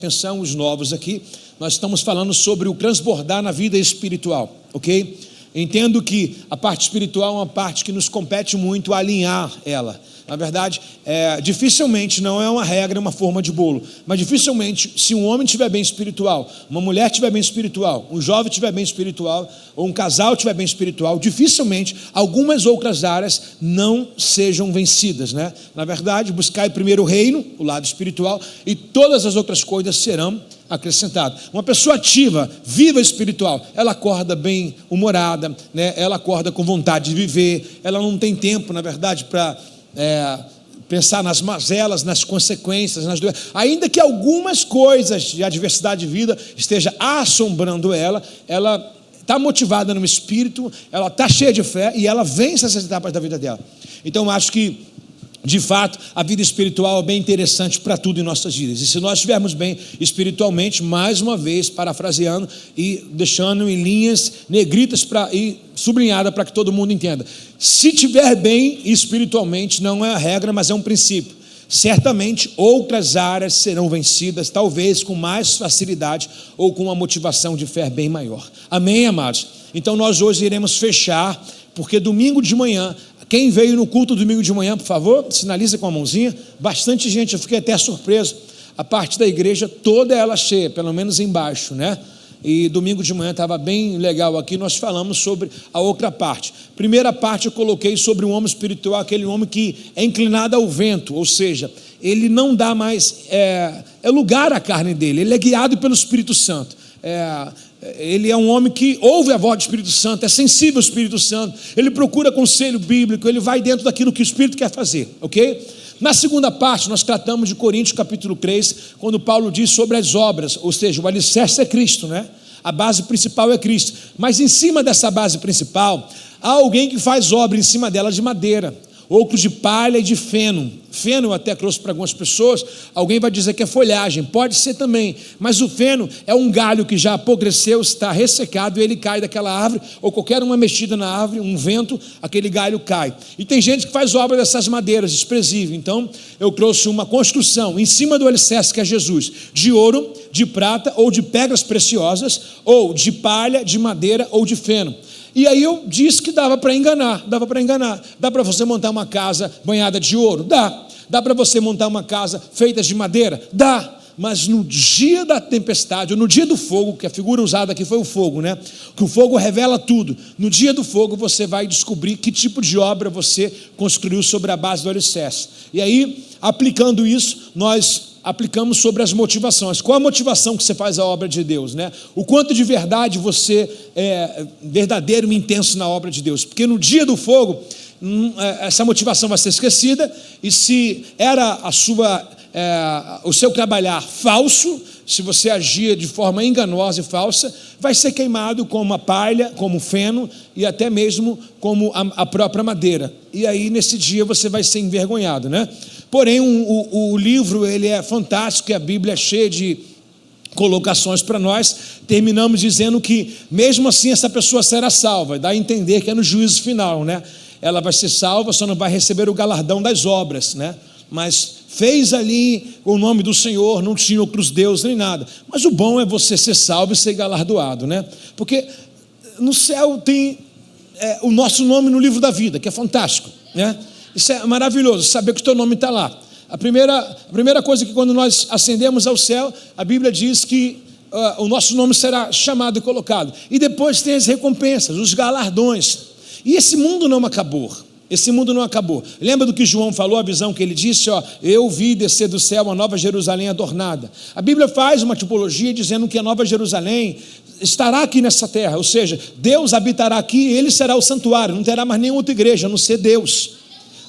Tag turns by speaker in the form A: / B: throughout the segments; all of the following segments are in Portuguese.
A: Atenção, os novos aqui, nós estamos falando sobre o transbordar na vida espiritual, ok? Entendo que a parte espiritual é uma parte que nos compete muito alinhar ela. Na verdade, dificilmente, não é uma regra, é uma forma de bolo, mas dificilmente, se um homem estiver bem espiritual, uma mulher estiver bem espiritual, um jovem estiver bem espiritual, ou um casal estiver bem espiritual, dificilmente algumas outras áreas não sejam vencidas, né? Na verdade, buscai primeiro o reino, o lado espiritual, e todas as outras coisas serão acrescentadas. Uma pessoa ativa, viva espiritual, ela acorda bem humorada, né? Ela acorda com vontade de viver, ela não tem tempo, na verdade, para pensar nas mazelas, nas consequências, nas doenças. Ainda que algumas coisas de adversidade de vida esteja assombrando ela está motivada no espírito, ela está cheia de fé e ela vence essas etapas da vida dela. Então eu acho que, de fato, a vida espiritual é bem interessante para tudo em nossas vidas. E se nós estivermos bem espiritualmente, mais uma vez, parafraseando e deixando em linhas negritas e sublinhada para que todo mundo entenda. Se estiver bem espiritualmente, não é a regra, mas é um princípio. Certamente outras áreas serão vencidas, talvez com mais facilidade ou com uma motivação de fé bem maior. Amém, amados? Então nós hoje iremos fechar, porque domingo de manhã, quem veio no culto domingo de manhã, por favor, sinaliza com a mãozinha. Bastante gente, eu fiquei até surpreso. A parte da igreja toda ela cheia, pelo menos embaixo, né? E domingo de manhã estava bem legal aqui, nós falamos sobre a outra parte. Primeira parte eu coloquei sobre um homem espiritual, aquele homem que é inclinado ao vento, ou seja, ele não dá mais lugar à carne dele, ele é guiado pelo Espírito Santo. Ele é um homem que ouve a voz do Espírito Santo, é sensível ao Espírito Santo, ele procura conselho bíblico, ele vai dentro daquilo que o Espírito quer fazer, ok? Na segunda parte nós tratamos de Coríntios capítulo 3, quando Paulo diz sobre as obras, ou seja, o alicerce é Cristo, né? A base principal é Cristo, mas em cima dessa base principal, há alguém que faz obra em cima dela de madeira, outros de palha e de feno. Feno eu até trouxe para algumas pessoas, alguém vai dizer que é folhagem, pode ser também, mas o feno é um galho que já apodreceu, está ressecado e ele cai daquela árvore, ou qualquer uma mexida na árvore, um vento, aquele galho cai. E tem gente que faz obra dessas madeiras, desprezível. Então eu trouxe uma construção em cima do alicerce que é Jesus, de ouro, de prata ou de pedras preciosas, ou de palha, de madeira ou de feno. E aí eu disse que dava para enganar. Dá para você montar uma casa banhada de ouro? Dá para você montar uma casa feita de madeira? Dá. Mas no dia da tempestade, ou no dia do fogo, que a figura usada aqui foi o fogo, né? Que o fogo revela tudo. No dia do fogo você vai descobrir que tipo de obra você construiu sobre a base do alicerce. E aí, aplicando isso, nós aplicamos sobre as motivações. Qual a motivação que você faz a obra de Deus, né? O quanto de verdade você é verdadeiro e intenso na obra de Deus. Porque no dia do fogo, essa motivação vai ser esquecida, e se era o seu trabalhar falso, se você agia de forma enganosa e falsa, vai ser queimado como a palha, como o feno e até mesmo como a própria madeira. E aí nesse dia você vai ser envergonhado, né? Porém o livro ele é fantástico e a Bíblia é cheia de colocações para nós. Terminamos dizendo que mesmo assim essa pessoa será salva, dá a entender que é no juízo final, né? Ela vai ser salva, só não vai receber o galardão das obras, né? Mas fez ali o nome do Senhor, não tinha outros deuses nem nada. Mas o bom é você ser salvo e ser galardoado, né? Porque no céu tem o nosso nome no livro da vida, que é fantástico, né? Isso é maravilhoso, saber que o teu nome está lá. A primeira coisa que quando nós ascendemos ao céu, a Bíblia diz que o nosso nome será chamado e colocado. E depois tem as recompensas, os galardões. E esse mundo não acabou. Lembra do que João falou, a visão que ele disse? Eu vi descer do céu uma nova Jerusalém adornada. A Bíblia faz uma tipologia dizendo que a nova Jerusalém estará aqui nessa terra, ou seja, Deus habitará aqui, ele será o santuário, não terá mais nenhuma outra igreja, a não ser Deus.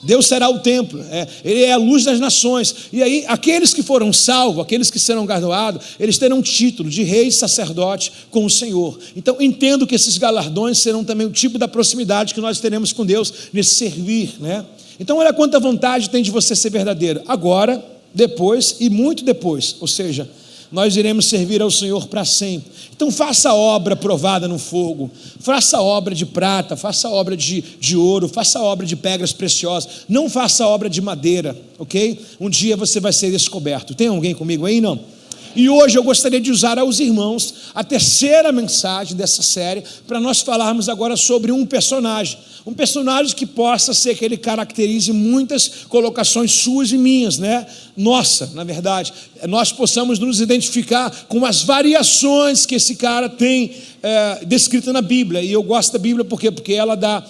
A: Deus será o templo, ele é a luz das nações. E aí aqueles que foram salvos, aqueles que serão galardoados, eles terão título de rei e sacerdote com o Senhor. Então entendo que esses galardões serão também o tipo da proximidade que nós teremos com Deus nesse servir, né? Então olha quanta vontade tem de você ser verdadeiro, agora, depois e muito depois, ou seja, nós iremos servir ao Senhor para sempre. Então faça a obra provada no fogo, faça a obra de prata, faça a obra de ouro, faça a obra de pedras preciosas, não faça a obra de madeira, ok? Um dia você vai ser descoberto. Tem alguém comigo aí? Não? E hoje eu gostaria de usar aos irmãos a terceira mensagem dessa série para nós falarmos agora sobre um personagem que possa ser que ele caracterize muitas colocações suas e minhas, né? Nossa, na verdade, nós possamos nos identificar com as variações que esse cara tem descrita na Bíblia. E eu gosto da Bíblia por quê? Porque ela dá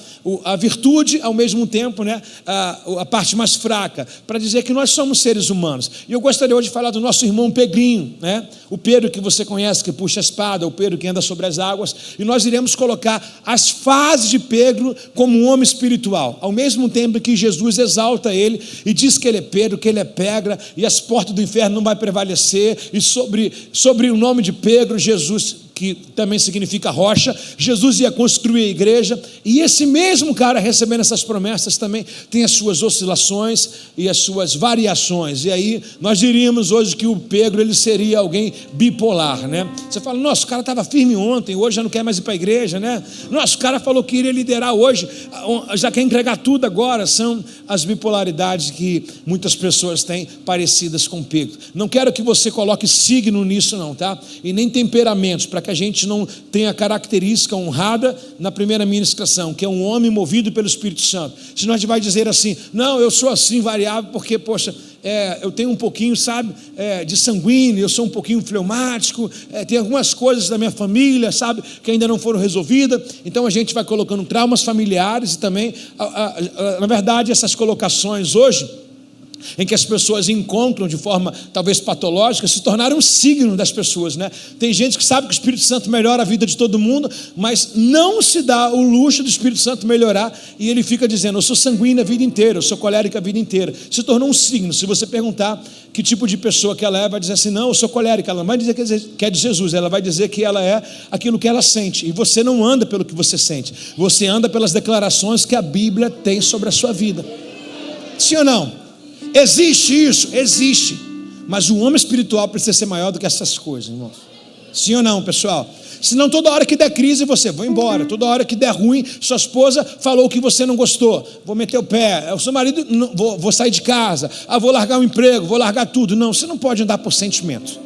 A: a virtude ao mesmo tempo, né? A parte mais fraca, para dizer que nós somos seres humanos. E eu gostaria hoje de falar do nosso irmão Pedrinho, né? O Pedro que você conhece, que puxa a espada, o Pedro que anda sobre as águas, e nós iremos colocar as fases de Pedro como um homem espiritual, ao mesmo tempo que Jesus exalta ele e diz que ele é Pedro, que ele é pedra, e as portas do inferno não vai prevalecer, e sobre o nome de Pedro, Jesus, que também significa rocha, Jesus ia construir a igreja, e esse mesmo cara recebendo essas promessas também tem as suas oscilações e as suas variações. E aí nós diríamos hoje que o Pedro ele seria alguém bipolar, né? Você fala, nossa, o cara estava firme ontem, hoje já não quer mais ir para a igreja, né? Nossa, o cara falou que iria liderar hoje, já quer entregar tudo agora. São as bipolaridades que muitas pessoas têm parecidas com Pedro. Não quero que você coloque signo nisso não, tá? E nem temperamentos, para que a gente não tenha a característica honrada na primeira ministração, que é um homem movido pelo Espírito Santo. Se nós vai dizer assim, não, eu sou assim variável porque, poxa, eu tenho um pouquinho, sabe, de sanguíneo, eu sou um pouquinho fleumático, tem algumas coisas da minha família, sabe, que ainda não foram resolvidas, então a gente vai colocando traumas familiares e também, na verdade, essas colocações hoje, em que as pessoas encontram de forma talvez patológica, se tornaram um signo das pessoas, né? Tem gente que sabe que o Espírito Santo melhora a vida de todo mundo, mas não se dá o luxo do Espírito Santo melhorar, e ele fica dizendo, eu sou sanguíneo a vida inteira, eu sou colérico a vida inteira. Se tornou um signo. Se você perguntar que tipo de pessoa que ela é, vai dizer assim, não, eu sou colérica. Ela não vai dizer que é de Jesus, ela vai dizer que ela é aquilo que ela sente, e você não anda pelo que você sente, você anda pelas declarações que a Bíblia tem sobre a sua vida. Sim ou não? Existe isso? Existe. Mas o homem espiritual precisa ser maior do que essas coisas, irmãos. Sim ou não, pessoal? Senão toda hora que der crise você vai embora. Toda hora que der ruim, sua esposa falou que você não gostou, vou meter o pé. O seu marido, não, vou sair de casa. Vou largar o emprego, vou largar tudo. Não, você não pode andar por sentimento.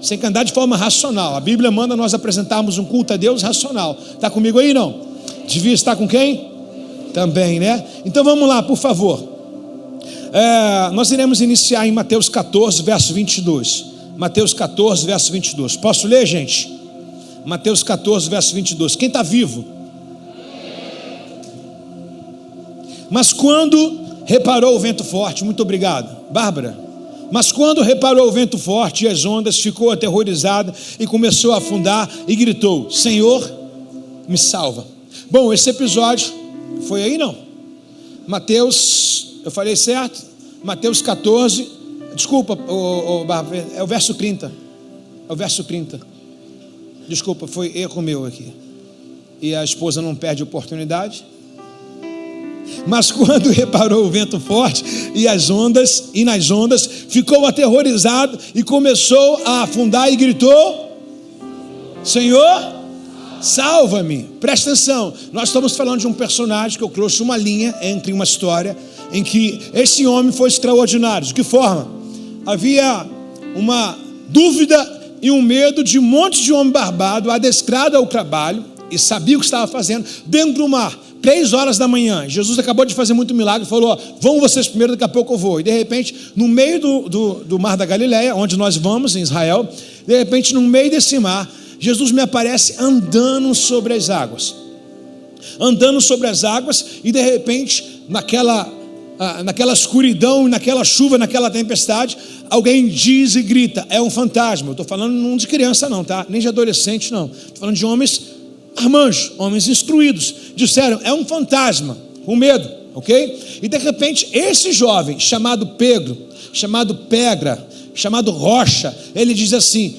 A: Você tem que andar de forma racional. A Bíblia manda nós apresentarmos um culto a Deus racional. Está comigo aí, não? Devia estar com quem? Também, né? Então vamos lá, por favor. Nós iremos iniciar em Mateus 14, verso 22. Mateus 14, verso 22. Posso ler, gente? Mateus 14, verso 22. Quem está vivo? Mas quando reparou o vento forte, muito obrigado, Bárbara. Mas quando reparou o vento forte e as ondas, ficou aterrorizada e começou a afundar e gritou, Senhor, me salva. Bom, esse episódio foi aí, não? Mateus, eu falei certo? Mateus 14, desculpa, é o verso 30. É o verso 30. Desculpa, foi erro meu aqui. E a esposa não perde oportunidade. Mas quando reparou o vento forte e nas ondas, ficou aterrorizado e começou a afundar e gritou, Senhor, salva-me. Presta atenção, nós estamos falando de um personagem que eu trouxe uma linha entre uma história em que esse homem foi extraordinário. De que forma? Havia uma dúvida e um medo de um monte de homem barbado, adestrado ao trabalho, e sabia o que estava fazendo, dentro do mar, 3 horas da manhã. Jesus acabou de fazer muito milagre, falou, vão vocês primeiro, daqui a pouco eu vou. E de repente, no meio do mar da Galileia, onde nós vamos, em Israel, de repente, no meio desse mar, Jesus me aparece andando sobre as águas. Andando sobre as águas, e de repente, naquela escuridão, naquela chuva, naquela tempestade, alguém diz e grita, é um fantasma. Eu estou falando não de criança não, tá? Nem de adolescente não. Estou falando de homens armanjos, homens instruídos. Disseram, é um fantasma, com medo, ok? E de repente, esse jovem, chamado Pedro, chamado Pedra, chamado Rocha, ele diz assim,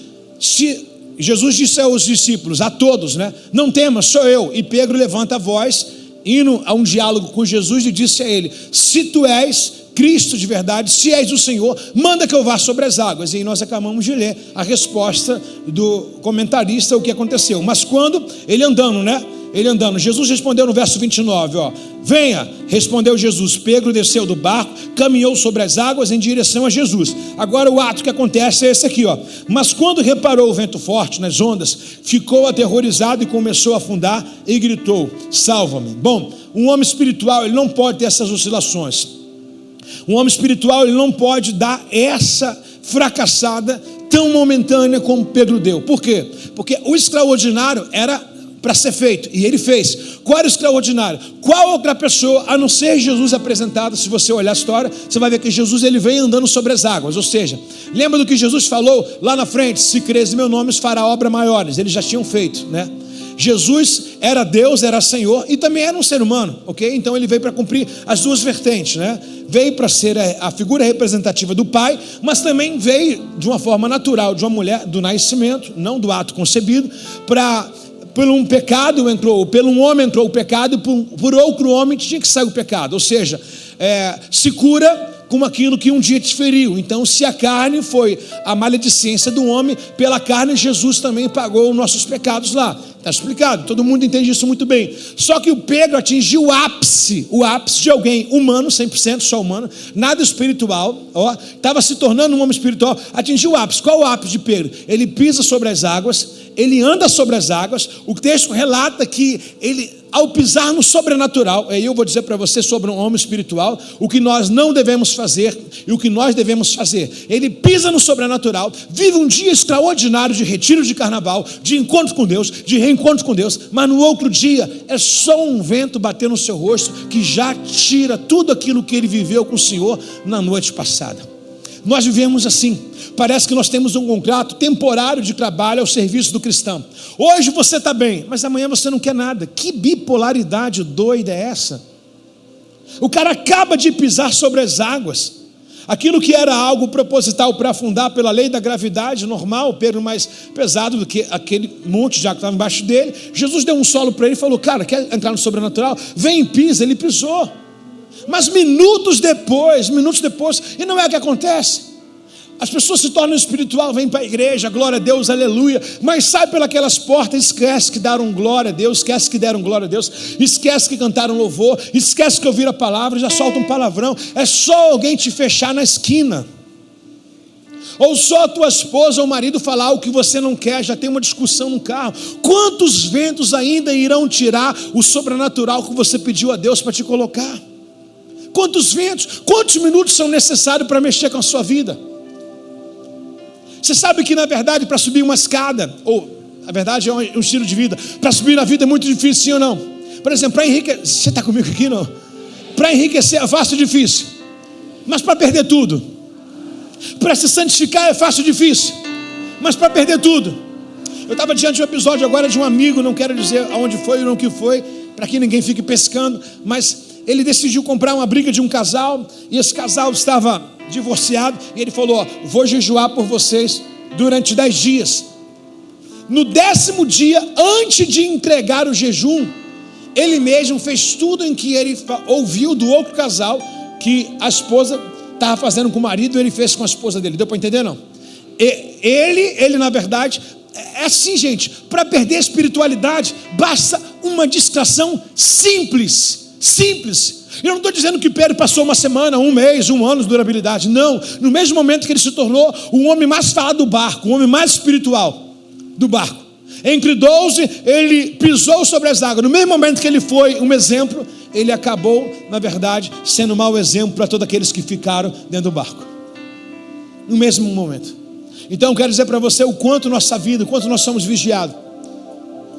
A: Jesus disse aos discípulos, a todos, né? Não temas, sou eu. E Pedro levanta a voz, indo a um diálogo com Jesus, e disse a ele, se tu és Cristo de verdade, se és o Senhor, manda que eu vá sobre as águas. E nós acabamos de ler a resposta do comentarista, o que aconteceu. Mas quando ele andando, né, ele andando. Jesus respondeu no verso 29, venha, respondeu Jesus. Pedro desceu do barco, caminhou sobre as águas em direção a Jesus. Agora o ato que acontece é esse aqui, mas quando reparou o vento forte nas ondas, ficou aterrorizado e começou a afundar e gritou, salva-me. Bom, um homem espiritual, ele não pode ter essas oscilações. Um homem espiritual, ele não pode dar essa fracassada tão momentânea como Pedro deu. Por quê? Porque o extraordinário era para ser feito, e ele fez. Qual era o extraordinário? Qual outra pessoa, a não ser Jesus apresentado? Se você olhar a história, você vai ver que Jesus, ele veio andando sobre as águas. Ou seja, lembra do que Jesus falou lá na frente? Se crês em meu nome, fará obras maiores. Eles já tinham feito, né? Jesus era Deus, era Senhor e também era um ser humano, ok? Então ele veio para cumprir as duas vertentes, né? Veio para ser a figura representativa do Pai, mas também veio de uma forma natural, de uma mulher, do nascimento, não do ato concebido, por um pecado entrou, pelo um homem entrou o pecado, e por outro homem tinha que sair o pecado. Ou seja, se cura com aquilo que um dia te feriu. Então, se a carne foi a maledicência do homem, pela carne Jesus também pagou os nossos pecados lá. Está explicado, todo mundo entende isso muito bem. Só que o Pedro atingiu o ápice de alguém humano, 100% só humano, nada espiritual, estava se tornando um homem espiritual, atingiu o ápice. Qual o ápice de Pedro? Ele pisa sobre as águas, ele anda sobre as águas. O texto relata que ele, ao pisar no sobrenatural, aí eu vou dizer para você sobre um homem espiritual, o que nós não devemos fazer e o que nós devemos fazer. Ele pisa no sobrenatural, vive um dia extraordinário de retiro de carnaval, de encontro com Deus, de reencontro com Deus, mas no outro dia é só um vento bater no seu rosto que já tira tudo aquilo que ele viveu com o Senhor na noite passada. Nós vivemos assim. Parece que nós temos um contrato temporário de trabalho ao serviço do cristão. Hoje você está bem, mas amanhã você não quer nada. Que bipolaridade doida é essa? O cara acaba de pisar sobre as águas. Aquilo que era algo proposital para afundar pela lei da gravidade normal, Pedro mais pesado do que aquele monte de água que estava embaixo dele. Jesus deu um solo para ele e falou, cara, quer entrar no sobrenatural? Vem e pisa. Ele pisou. Mas minutos depois, e não é o que acontece. As pessoas se tornam espiritual, vêm para a igreja, glória a Deus, aleluia, mas sai pelas portas, esquece que deram glória a Deus, esquece que deram glória a Deus, esquece que cantaram louvor, esquece que ouviram a palavra, já solta um palavrão. É só alguém te fechar na esquina, ou só a tua esposa ou marido falar o que você não quer, já tem uma discussão no carro. Quantos ventos ainda irão tirar o sobrenatural que você pediu a Deus para te colocar? Quantos ventos, quantos minutos são necessários para mexer com a sua vida? Você sabe que na verdade para subir uma escada, ou na verdade é um estilo de vida, para subir na vida é muito difícil, sim ou não? Por exemplo, para enriquecer, você está comigo aqui não? Para enriquecer é fácil e difícil, mas para perder tudo. Para se santificar é fácil e difícil, mas para perder tudo. Eu estava diante de um episódio agora de um amigo, não quero dizer aonde foi ou não que foi, para que ninguém fique pescando, mas ele decidiu comprar uma briga de um casal, e esse casal estava divorciado, e ele falou, vou jejuar por vocês durante 10 dias. No 10º dia, antes de entregar o jejum, ele mesmo fez tudo em que ele ouviu do outro casal, que a esposa estava fazendo com o marido, ele fez com a esposa dele. Deu para entender não? Ele na verdade, é assim gente, para perder a espiritualidade, basta uma distração simples. Eu não estou dizendo que Pedro passou uma semana, um mês, um ano de durabilidade. Não, no mesmo momento que ele se tornou o homem mais falado do barco, o homem mais espiritual do barco. Entre 12, ele pisou sobre as águas. No mesmo momento que ele foi um exemplo, ele acabou, na verdade, sendo um mau exemplo para todos aqueles que ficaram dentro do barco. No mesmo momento. Então eu quero dizer para você o quanto nossa vida, o quanto nós somos vigiados,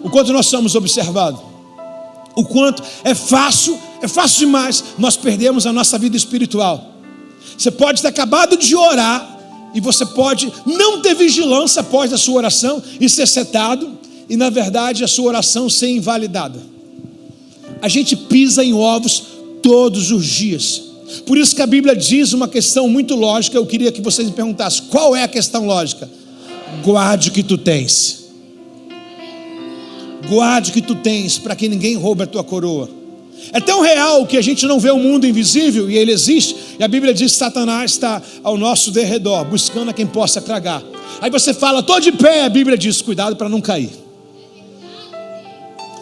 A: o quanto nós somos observados. O quanto é fácil demais nós perdemos a nossa vida espiritual. Você pode ter acabado de orar e você pode não ter vigilância após a sua oração e ser setado, e na verdade a sua oração ser invalidada. A gente pisa em ovos todos os dias. Por isso que a Bíblia diz uma questão muito lógica. Eu queria que vocês me perguntassem, qual é a questão lógica? Guarde o que tu tens. Guarde o que tu tens, para que ninguém roube a tua coroa. É tão real que a gente não vê o mundo invisível, e ele existe, e a Bíblia diz que Satanás está ao nosso derredor, buscando a quem possa tragar. Aí você fala, estou de pé, a Bíblia diz, cuidado para não cair.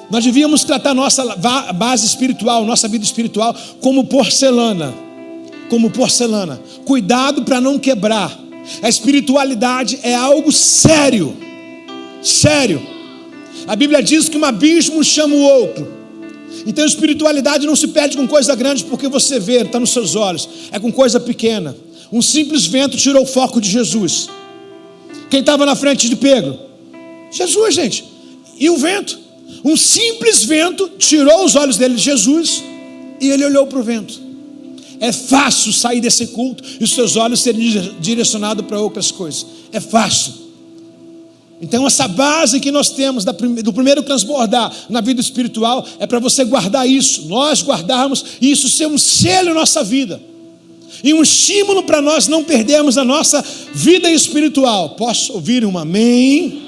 A: Nós devíamos tratar nossa base espiritual, nossa vida espiritual, como porcelana. Como porcelana. Cuidado para não quebrar. A espiritualidade é algo sério. Sério. A Bíblia diz que um abismo chama o outro. Então a espiritualidade não se perde com coisa grande porque você vê, está nos seus olhos. É com coisa pequena. Um simples vento tirou o foco de Jesus. Quem estava na frente de Pedro? Jesus, gente. E o vento? Um simples vento tirou os olhos dele de Jesus e ele olhou para o vento. É fácil sair desse culto e os seus olhos serem direcionados para outras coisas. É fácil. Então essa base que nós temos do primeiro transbordar na vida espiritual é para você guardar isso, nós guardarmos e isso ser um selo em nossa vida e um estímulo para nós não perdermos a nossa vida espiritual. Posso ouvir um amém?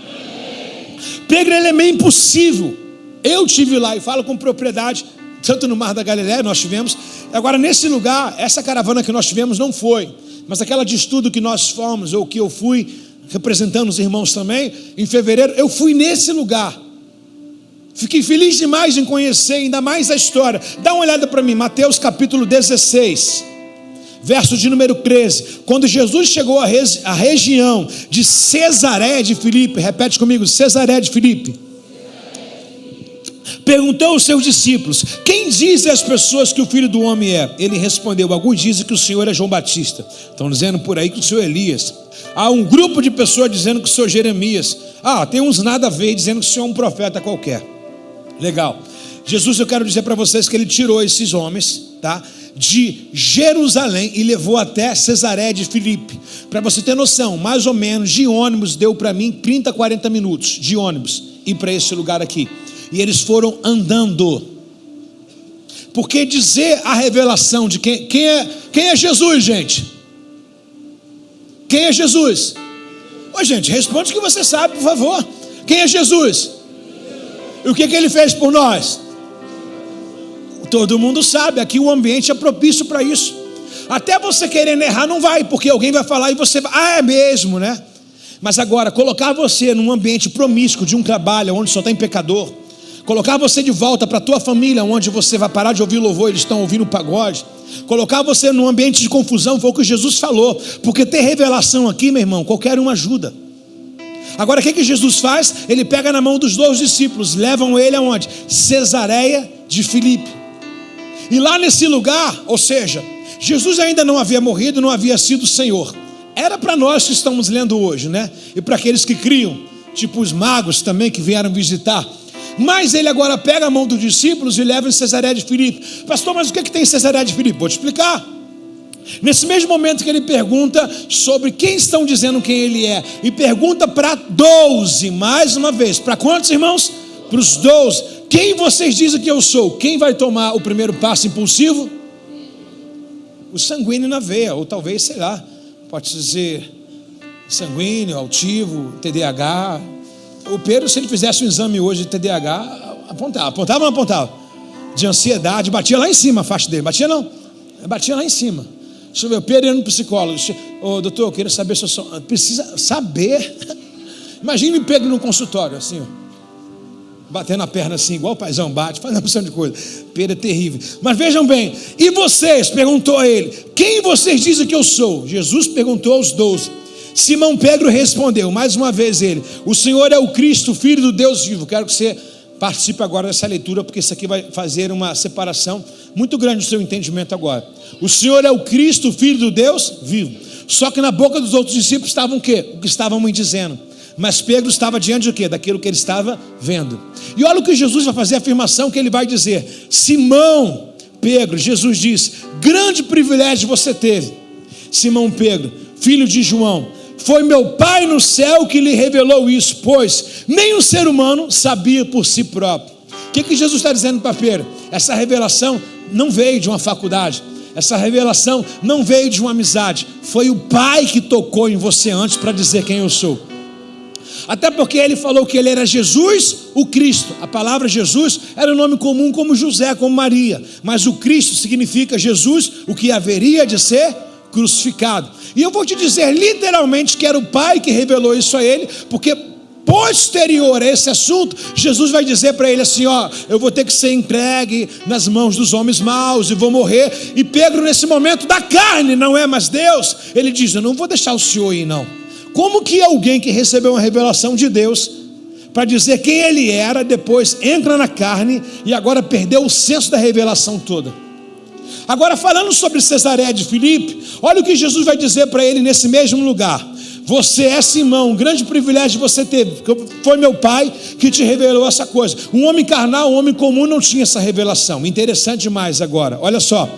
A: Pedro, ele é meio impossível. Eu tive lá e falo com propriedade, tanto no Mar da Galileia nós tivemos. Agora nesse lugar, essa caravana que nós tivemos não foi, mas aquela de estudo que nós fomos, ou que eu fui representando os irmãos também, em fevereiro, eu fui nesse lugar. Fiquei feliz demais em conhecer ainda mais a história. Dá uma olhada para mim, Mateus capítulo 16, verso de número 13. Quando Jesus chegou à região de Cesareia de Filipe, repete comigo, Cesareia de Filipe, perguntou aos seus discípulos: quem dizem as pessoas que o Filho do Homem é? Ele respondeu: alguns dizem que o Senhor é João Batista, estão dizendo por aí que o Senhor é Elias. Há um grupo de pessoas dizendo que o Senhor é Jeremias. Tem uns nada a ver dizendo que o Senhor é um profeta qualquer. Legal. Jesus, eu quero dizer para vocês que ele tirou esses homens, tá, de Jerusalém e levou até Cesareia de Filipe. Para você ter noção, mais ou menos de ônibus deu para mim 30, 40 minutos de ônibus ir para esse lugar aqui. E eles foram andando. Porque dizer a revelação de quem é Jesus, gente? Quem é Jesus? Ô, gente, responde o que você sabe, por favor. Quem é Jesus? E o que ele fez por nós? Todo mundo sabe, aqui o ambiente é propício para isso. Até você querendo errar não vai, porque alguém vai falar e você vai, é mesmo, né? Mas agora, colocar você num ambiente promíscuo de um trabalho onde só tem pecador, colocar você de volta para a tua família, onde você vai parar de ouvir louvor, eles estão ouvindo pagode, colocar você num ambiente de confusão, foi o que Jesus falou, porque ter revelação aqui, meu irmão, qualquer um ajuda. Agora o que Jesus faz? Ele pega na mão dos 12 discípulos, levam ele aonde? Cesareia de Filipe. E lá nesse lugar, ou seja, Jesus ainda não havia morrido, não havia sido Senhor. Era para nós que estamos lendo hoje, né? E para aqueles que criam, tipo os magos também que vieram visitar. Mas ele agora pega a mão dos discípulos e leva em Cesareia de Filipe. Pastor, mas o que tem em Cesareia de Filipe? Vou te explicar. Nesse mesmo momento que ele pergunta sobre quem estão dizendo quem ele é, e pergunta para 12, mais uma vez, para quantos irmãos? Para os 12. Quem vocês dizem que eu sou? Quem vai tomar o primeiro passo impulsivo? O sanguíneo na veia, ou talvez, sei lá, pode dizer sanguíneo, altivo, TDAH. O Pedro, se ele fizesse um exame hoje de TDAH, apontava ou não apontava? De ansiedade, batia lá em cima a faixa dele, batia não? Batia lá em cima. Deixa eu ver, o Pedro ia no psicólogo. Doutor, eu queria saber se eu sou... Precisa saber. Imagina me Pedro no consultório, assim, ó, batendo a perna assim, igual o paizão bate, fazendo uma porção de coisa. Pedro é terrível. Mas vejam bem, e vocês? Perguntou a ele, quem vocês dizem que eu sou? Jesus perguntou aos 12. Simão Pedro respondeu, mais uma vez ele, o Senhor é o Cristo, Filho do Deus vivo. Quero que você participe agora dessa leitura, porque isso aqui vai fazer uma separação muito grande do seu entendimento agora. O Senhor é o Cristo, Filho do Deus vivo. Só que na boca dos outros discípulos estavam o quê? O que estavam me dizendo. Mas Pedro estava diante do quê? Daquilo que ele estava vendo. E olha o que Jesus vai fazer, a afirmação que ele vai dizer. Simão Pedro, Jesus diz, grande privilégio você teve, Simão Pedro, filho de João. Foi meu Pai no céu que lhe revelou isso, pois nem um ser humano sabia por si próprio. O que Jesus está dizendo para Pedro? Essa revelação não veio de uma faculdade, essa revelação não veio de uma amizade, foi o Pai que tocou em você antes para dizer quem eu sou. Até porque ele falou que ele era Jesus, o Cristo. A palavra Jesus era um nome comum como José, como Maria, mas o Cristo significa Jesus, o que haveria de ser crucificado. E eu vou te dizer literalmente que era o Pai que revelou isso a ele, porque posterior a esse assunto, Jesus vai dizer para ele assim: ó, eu vou ter que ser entregue nas mãos dos homens maus e vou morrer. E Pedro, nesse momento da carne, não é mais Deus, ele diz: eu não vou deixar o senhor ir, não. Como que alguém que recebeu uma revelação de Deus para dizer quem ele era, depois entra na carne e agora perdeu o senso da revelação toda? Agora, falando sobre Cesareia de Filipe, olha o que Jesus vai dizer para ele nesse mesmo lugar: você é Simão, um grande privilégio você teve, porque foi meu pai que te revelou essa coisa. Um homem carnal, um homem comum não tinha essa revelação. Interessante demais agora, olha só.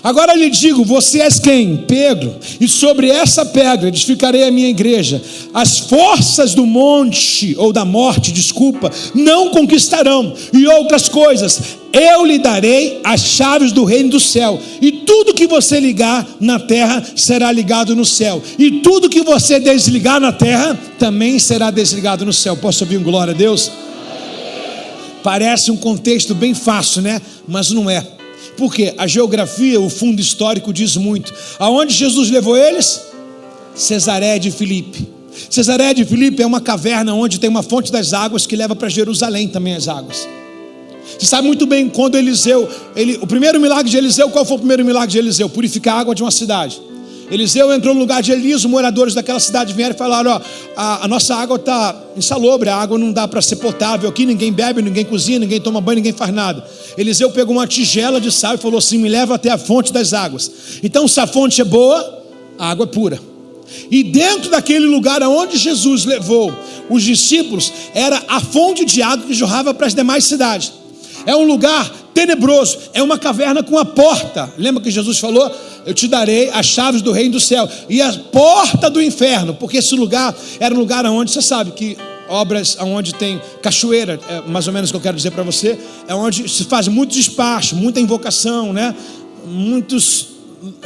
A: Agora lhe digo, você és quem? Pedro, e sobre essa pedra edificarei a minha igreja. As forças do monte, ou da morte, desculpa, não conquistarão. E outras coisas, eu lhe darei as chaves do reino do céu. E tudo que você ligar na terra será ligado no céu. E tudo que você desligar na terra também será desligado no céu. Posso ouvir um glória a Deus? Parece um contexto bem fácil, né? Mas não é. Porque a geografia, o fundo histórico diz muito. Aonde Jesus levou eles? Cesareia de Filipe. Cesareia de Filipe é uma caverna onde tem uma fonte das águas que leva para Jerusalém também as águas. Você sabe muito bem quando Eliseu, o primeiro milagre de Eliseu, qual foi o primeiro milagre de Eliseu? Purificar a água de uma cidade. Eliseu entrou no lugar de Elias, os moradores daquela cidade vieram e falaram: ó, a nossa água está insalubre, a água não dá para ser potável aqui, ninguém bebe, ninguém cozinha, ninguém toma banho, ninguém faz nada. Eliseu pegou uma tigela de sal e falou assim: me leva até a fonte das águas. Então, se a fonte é boa, a água é pura. E dentro daquele lugar onde Jesus levou os discípulos, era a fonte de água que jorrava para as demais cidades. É um lugar tenebroso, é uma caverna com a porta. Lembra que Jesus falou: eu te darei as chaves do reino do céu e a porta do inferno, porque esse lugar era um lugar onde, você sabe que obras onde tem cachoeira, é mais ou menos o que eu quero dizer para você, é onde se faz muito despacho, muita invocação, né?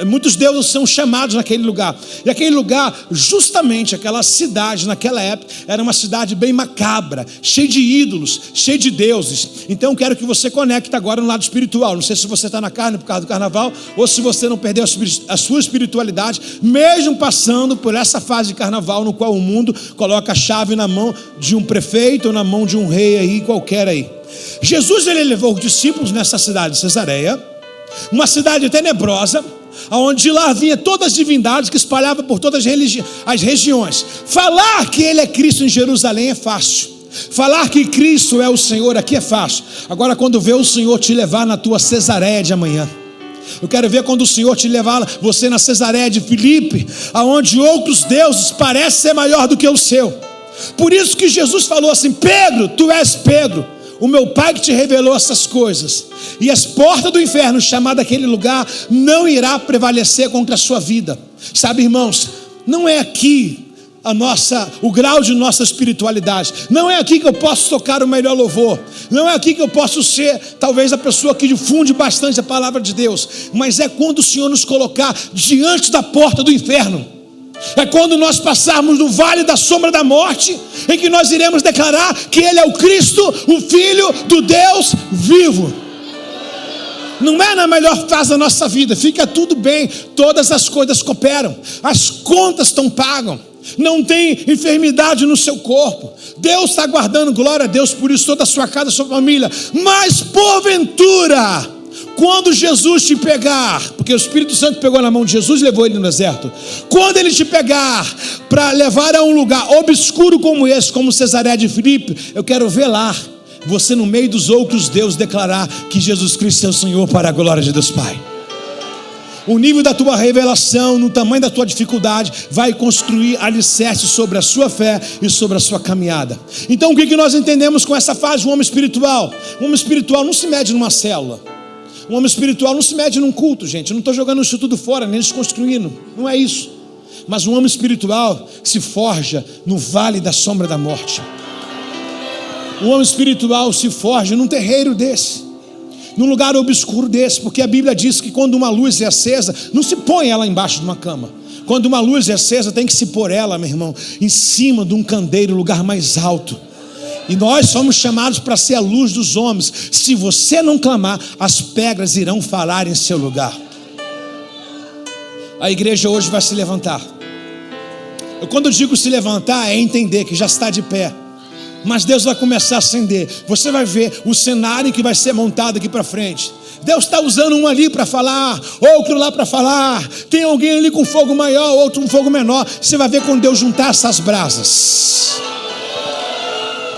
A: Muitos deuses são chamados naquele lugar. E aquele lugar, justamente aquela cidade naquela época, era uma cidade bem macabra, cheia de ídolos, cheia de deuses. Então quero que você conecte agora no lado espiritual. Não sei se você está na carne por causa do carnaval, ou se você não perdeu a sua espiritualidade, mesmo passando por essa fase de carnaval, no qual o mundo coloca a chave na mão de um prefeito ou na mão de um rei aí, qualquer aí. Jesus, ele levou os discípulos nessa cidade de Cesareia, uma cidade tenebrosa, onde de lá vinha todas as divindades que espalhavam por todas as regiões. Falar que ele é Cristo em Jerusalém é fácil. Falar que Cristo é o Senhor aqui é fácil. Agora, quando vê o Senhor te levar na tua Cesareia de amanhã, eu quero ver quando o Senhor te levar você na Cesareia de Filipe, aonde outros deuses parecem ser maior do que o seu. Por isso que Jesus falou assim: Pedro, tu és Pedro, o meu pai que te revelou essas coisas, e as portas do inferno, chamado aquele lugar, não irá prevalecer contra a sua vida. Sabe, irmãos, não é aqui o grau de nossa espiritualidade, não é aqui que eu posso tocar o melhor louvor, não é aqui que eu posso ser talvez a pessoa que difunde bastante a palavra de Deus, mas é quando o Senhor nos colocar diante da porta do inferno. É quando nós passarmos no vale da sombra da morte, em que nós iremos declarar que Ele é o Cristo, o Filho do Deus vivo. Não é na melhor fase da nossa vida, fica tudo bem, todas as coisas cooperam, as contas estão pagas, não tem enfermidade no seu corpo, Deus está guardando, glória a Deus por isso, toda a sua casa, a sua família. Mas porventura, quando Jesus te pegar, porque o Espírito Santo pegou na mão de Jesus e levou ele no deserto, quando ele te pegar para levar a um lugar obscuro como esse, como Cesareia de Filipe, eu quero ver lá você no meio dos outros deuses declarar que Jesus Cristo é o Senhor, para a glória de Deus Pai. O nível da tua revelação, no tamanho da tua dificuldade, vai construir alicerce sobre a sua fé e sobre a sua caminhada. Então o que nós entendemos com essa fase do homem espiritual? O homem espiritual não se mede numa célula. O homem espiritual não se mede num culto, gente. Eu não estou jogando isso tudo fora, nem desconstruindo, não é isso. Mas o homem espiritual se forja no vale da sombra da morte. O homem espiritual se forja num terreiro desse, num lugar obscuro desse, porque a Bíblia diz que quando uma luz é acesa, não se põe ela embaixo de uma cama. Quando uma luz é acesa, tem que se pôr ela, meu irmão, em cima de um candeeiro, lugar mais alto. E nós somos chamados para ser a luz dos homens. Se você não clamar, as pedras irão falar em seu lugar. A igreja hoje vai se levantar. Quando eu digo se levantar, é entender que já está de pé. Mas Deus vai começar a acender. Você vai ver o cenário que vai ser montado aqui para frente. Deus está usando um ali para falar, outro lá para falar. Tem alguém ali com fogo maior, outro com fogo menor. Você vai ver quando Deus juntar essas brasas,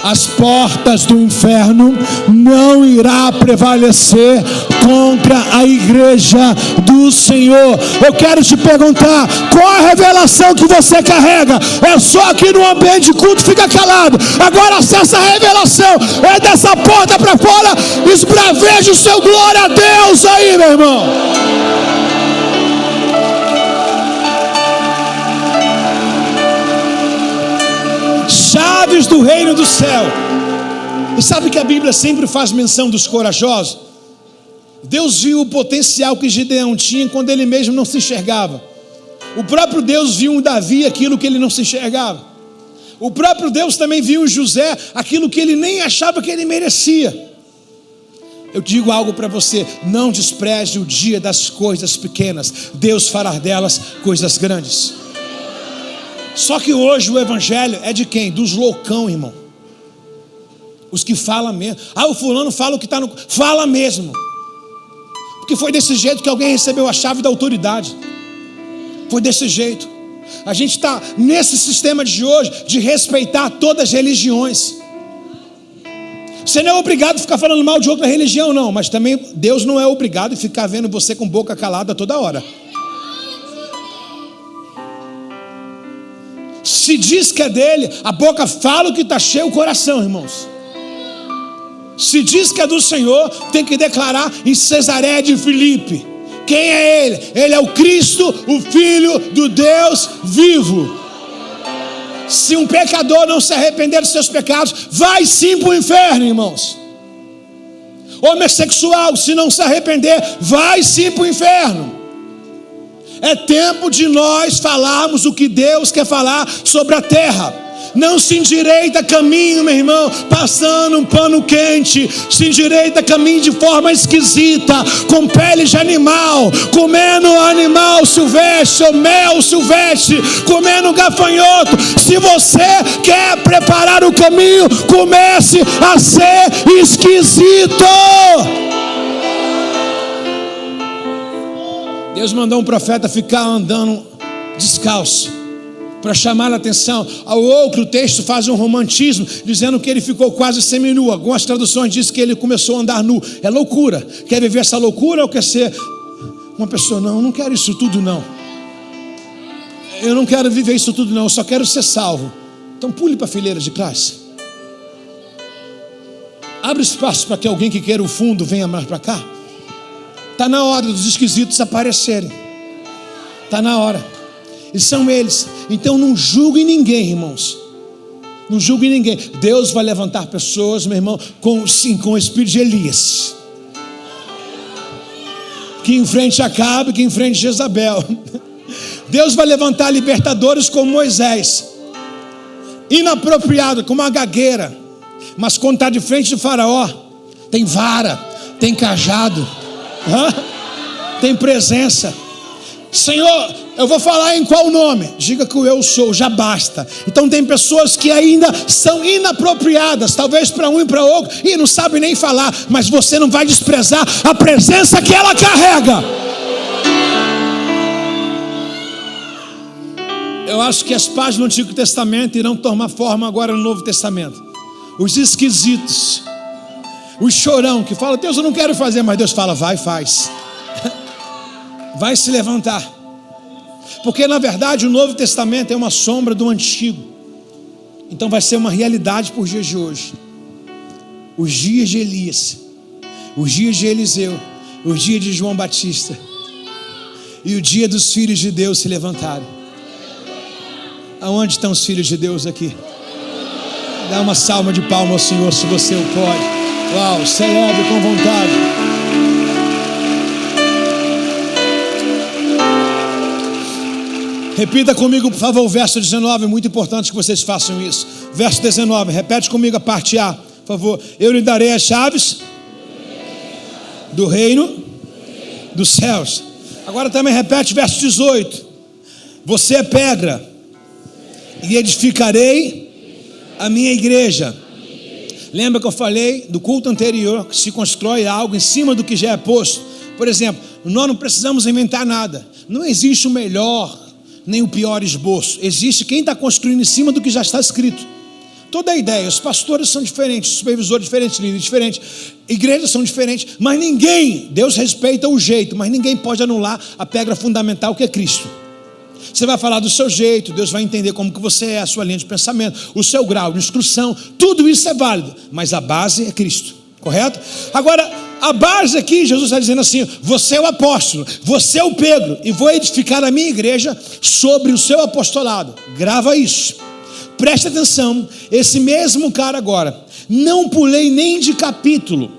A: as portas do inferno não irá prevalecer contra a igreja do Senhor. Eu quero te perguntar, qual a revelação que você carrega? É só aqui no ambiente de culto, fica calado. Agora acessa a revelação, é dessa porta para fora, esbraveje o seu glória a Deus aí, meu irmão. Chaves do reino do céu. E sabe que a Bíblia sempre faz menção dos corajosos? Deus viu o potencial que Gideão tinha quando ele mesmo não se enxergava. O próprio Deus viu em Davi aquilo que ele não se enxergava. O próprio Deus também viu em José aquilo que ele nem achava que ele merecia. Eu digo algo para você: não despreze o dia das coisas pequenas. Deus fará delas coisas grandes. Só que hoje o evangelho é de quem? Dos loucão, irmão. Os que falam mesmo. O fulano fala o que está no... Fala mesmo. Porque foi desse jeito que alguém recebeu a chave da autoridade. Foi desse jeito. A gente está nesse sistema de hoje de respeitar todas as religiões. Você não é obrigado a ficar falando mal de outra religião, não. Mas também Deus não é obrigado a ficar vendo você com boca calada toda hora. Se diz que é dele, a boca fala o que está cheio o coração, irmãos. Se diz que é do Senhor, tem que declarar em Cesareia de Filipe. Quem é ele? Ele é o Cristo, o Filho do Deus vivo. Se um pecador não se arrepender dos seus pecados, vai sim para o inferno, irmãos. Homossexual, se não se arrepender, vai sim para o inferno. É tempo de nós falarmos o que Deus quer falar sobre a terra. Não se endireita caminho, meu irmão, passando um pano quente. Se endireita caminho de forma esquisita, com pele de animal, comendo animal silvestre, ou mel silvestre, comendo gafanhoto. Se você quer preparar o caminho, comece a ser esquisito. Deus mandou um profeta ficar andando descalço, para chamar a atenção. Ao outro texto faz um romantismo, dizendo que ele ficou quase seminu. Algumas traduções dizem que ele começou a andar nu. É loucura. Quer viver essa loucura ou quer ser uma pessoa? Não, não quero isso tudo não. Eu não quero viver isso tudo não, eu só quero ser salvo. Então pule para a fileira de classe. Abre espaço para que alguém que queira o fundo venha mais para cá. Está na hora dos esquisitos aparecerem. Está na hora. E são eles. Então não julguem ninguém, irmãos. Não julguem ninguém. Deus vai levantar pessoas, meu irmão, com o espírito de Elias, que enfrente Acabe, que enfrente Jezabel. Deus vai levantar libertadores como Moisés, inapropriado, como uma gagueira. Mas quando está de frente de Faraó, tem vara, tem cajado, tem presença. Senhor, eu vou falar em qual nome? Diga que o eu sou, já basta. Então tem pessoas que ainda são inapropriadas, talvez para um e para outro, e não sabem nem falar, mas você não vai desprezar a presença que ela carrega. Eu acho que as páginas do Antigo Testamento irão tomar forma agora no Novo Testamento. Os esquisitos, os chorão que falam: Deus, eu não quero fazer, mas Deus fala: vai, faz. Vai se levantar. Porque na verdade o Novo Testamento é uma sombra do Antigo. Então vai ser uma realidade por dias de hoje. Os dias de Elias, os dias de Eliseu, os dias de João Batista e o dia dos filhos de Deus se levantaram. Aonde estão os filhos de Deus aqui? Dá uma salva de palmas ao Senhor se você o pode. Uau, celebre com vontade. Repita comigo, por favor, o verso 19. É muito importante que vocês façam isso. Verso 19, repete comigo a parte A, por favor. Eu lhe darei as chaves do reino dos céus. Agora também repete verso 18. Você é pedra, e edificarei a minha igreja, Lembra que eu falei do culto anterior, que se constrói algo em cima do que já é posto? Por exemplo, nós não precisamos inventar nada. Não existe o melhor nem o pior esboço. Existe quem está construindo em cima do que já está escrito. Toda a ideia, os pastores são diferentes, os supervisores diferentes, líderes diferentes, igrejas são diferentes, mas ninguém, Deus respeita o jeito, mas ninguém pode anular a pedra fundamental que é Cristo. Você vai falar do seu jeito, Deus vai entender como que você é, a sua linha de pensamento, o seu grau de instrução, tudo isso é válido, mas a base é Cristo, correto? Agora, a base aqui, Jesus está dizendo assim: você é o apóstolo, você é o Pedro, e vou edificar a minha igreja sobre o seu apostolado. Grava isso, preste atenção. Esse mesmo cara agora, não pulei nem de capítulo,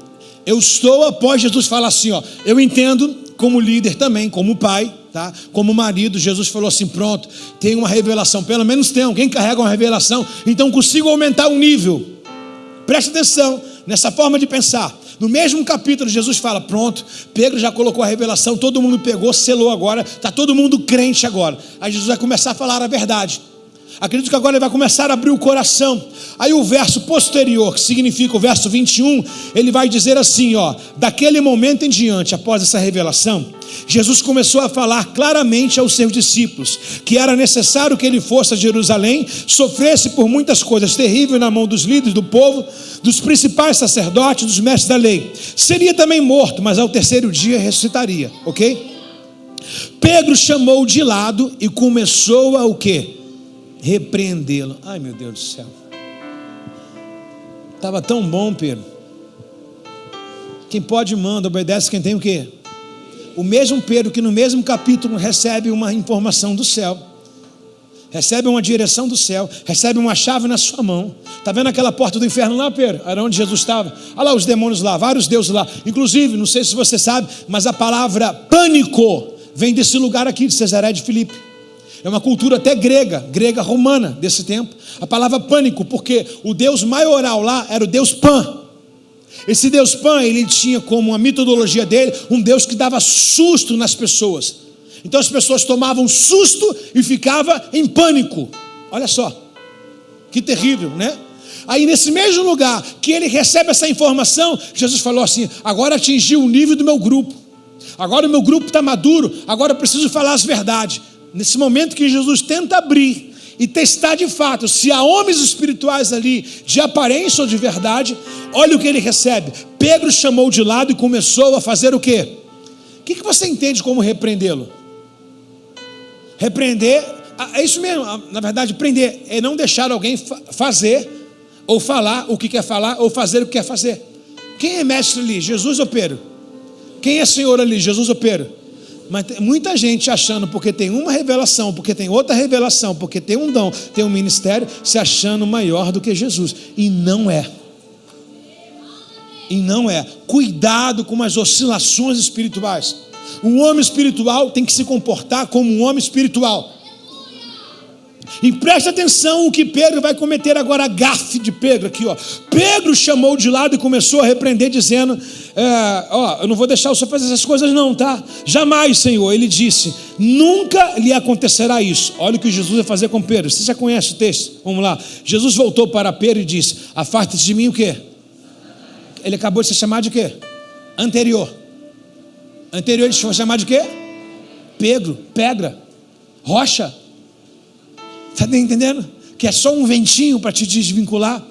A: eu estou após Jesus falar assim, ó, eu entendo como líder também, como pai, tá? Como marido, Jesus falou assim: pronto, tem uma revelação, pelo menos tem alguém que carrega uma revelação, então consigo aumentar o nível. Preste atenção nessa forma de pensar. No mesmo capítulo, Jesus fala: pronto, Pedro já colocou a revelação, todo mundo pegou, selou agora, está todo mundo crente agora. Aí Jesus vai começar a falar a verdade. Acredito que agora ele vai começar a abrir o coração. Aí o verso posterior, que significa o verso 21, ele vai dizer assim, ó: daquele momento em diante, após essa revelação, Jesus começou a falar claramente aos seus discípulos que era necessário que ele fosse a Jerusalém, sofresse por muitas coisas terríveis na mão dos líderes do povo, dos principais sacerdotes, dos mestres da lei. Seria também morto, mas ao terceiro dia ressuscitaria, ok? Pedro chamou de lado e começou a o quê? Repreendê-lo. Ai, meu Deus do céu, estava tão bom, Pedro. Quem pode manda, obedece quem tem o quê? O mesmo Pedro que no mesmo capítulo recebe uma informação do céu, recebe uma direção do céu, recebe uma chave na sua mão. Está vendo aquela porta do inferno lá, Pedro? Era onde Jesus estava. Olha lá os demônios lá, vários deuses lá. Inclusive, não sei se você sabe, mas a palavra pânico vem desse lugar aqui de Cesaré de Filipe. É uma cultura até grega romana desse tempo. A palavra pânico, porque o deus maioral lá era o deus Pan. Esse deus Pan, ele tinha como a metodologia dele um deus que dava susto nas pessoas. Então as pessoas tomavam susto e ficavam em pânico. Olha só, que terrível, né? Aí nesse mesmo lugar que ele recebe essa informação, Jesus falou assim: agora atingiu o nível do meu grupo. Agora o meu grupo está maduro, agora eu preciso falar as verdades. Nesse momento que Jesus tenta abrir e testar de fato se há homens espirituais ali de aparência ou de verdade, olha o que ele recebe. Pedro chamou de lado e começou a fazer o quê? O que você entende como repreendê-lo? Repreender, é isso mesmo, na verdade prender é não deixar alguém fazer ou falar o que quer falar ou fazer o que quer fazer. Quem é mestre ali? Jesus ou Pedro? Quem é senhor ali? Jesus ou Pedro? Mas tem muita gente achando, porque tem uma revelação, porque tem outra revelação, porque tem um dom, tem um ministério, se achando maior do que Jesus. E não é. E não é. Cuidado com as oscilações espirituais. Um homem espiritual tem que se comportar como um homem espiritual. E preste atenção o que Pedro vai cometer agora, a gafe de Pedro aqui, ó. Pedro chamou de lado e começou a repreender, dizendo: eu não vou deixar o senhor fazer essas coisas não, tá? Jamais, Senhor. Ele disse: nunca lhe acontecerá isso. Olha o que Jesus vai fazer com Pedro. Você já conhece o texto? Vamos lá. Jesus voltou para Pedro e disse: afasta-te de mim o quê? Ele acabou de se chamar de quê? Anterior ele foi chamado de quê? Pedro, pedra, rocha. Está entendendo? Que é só um ventinho para te desvincular.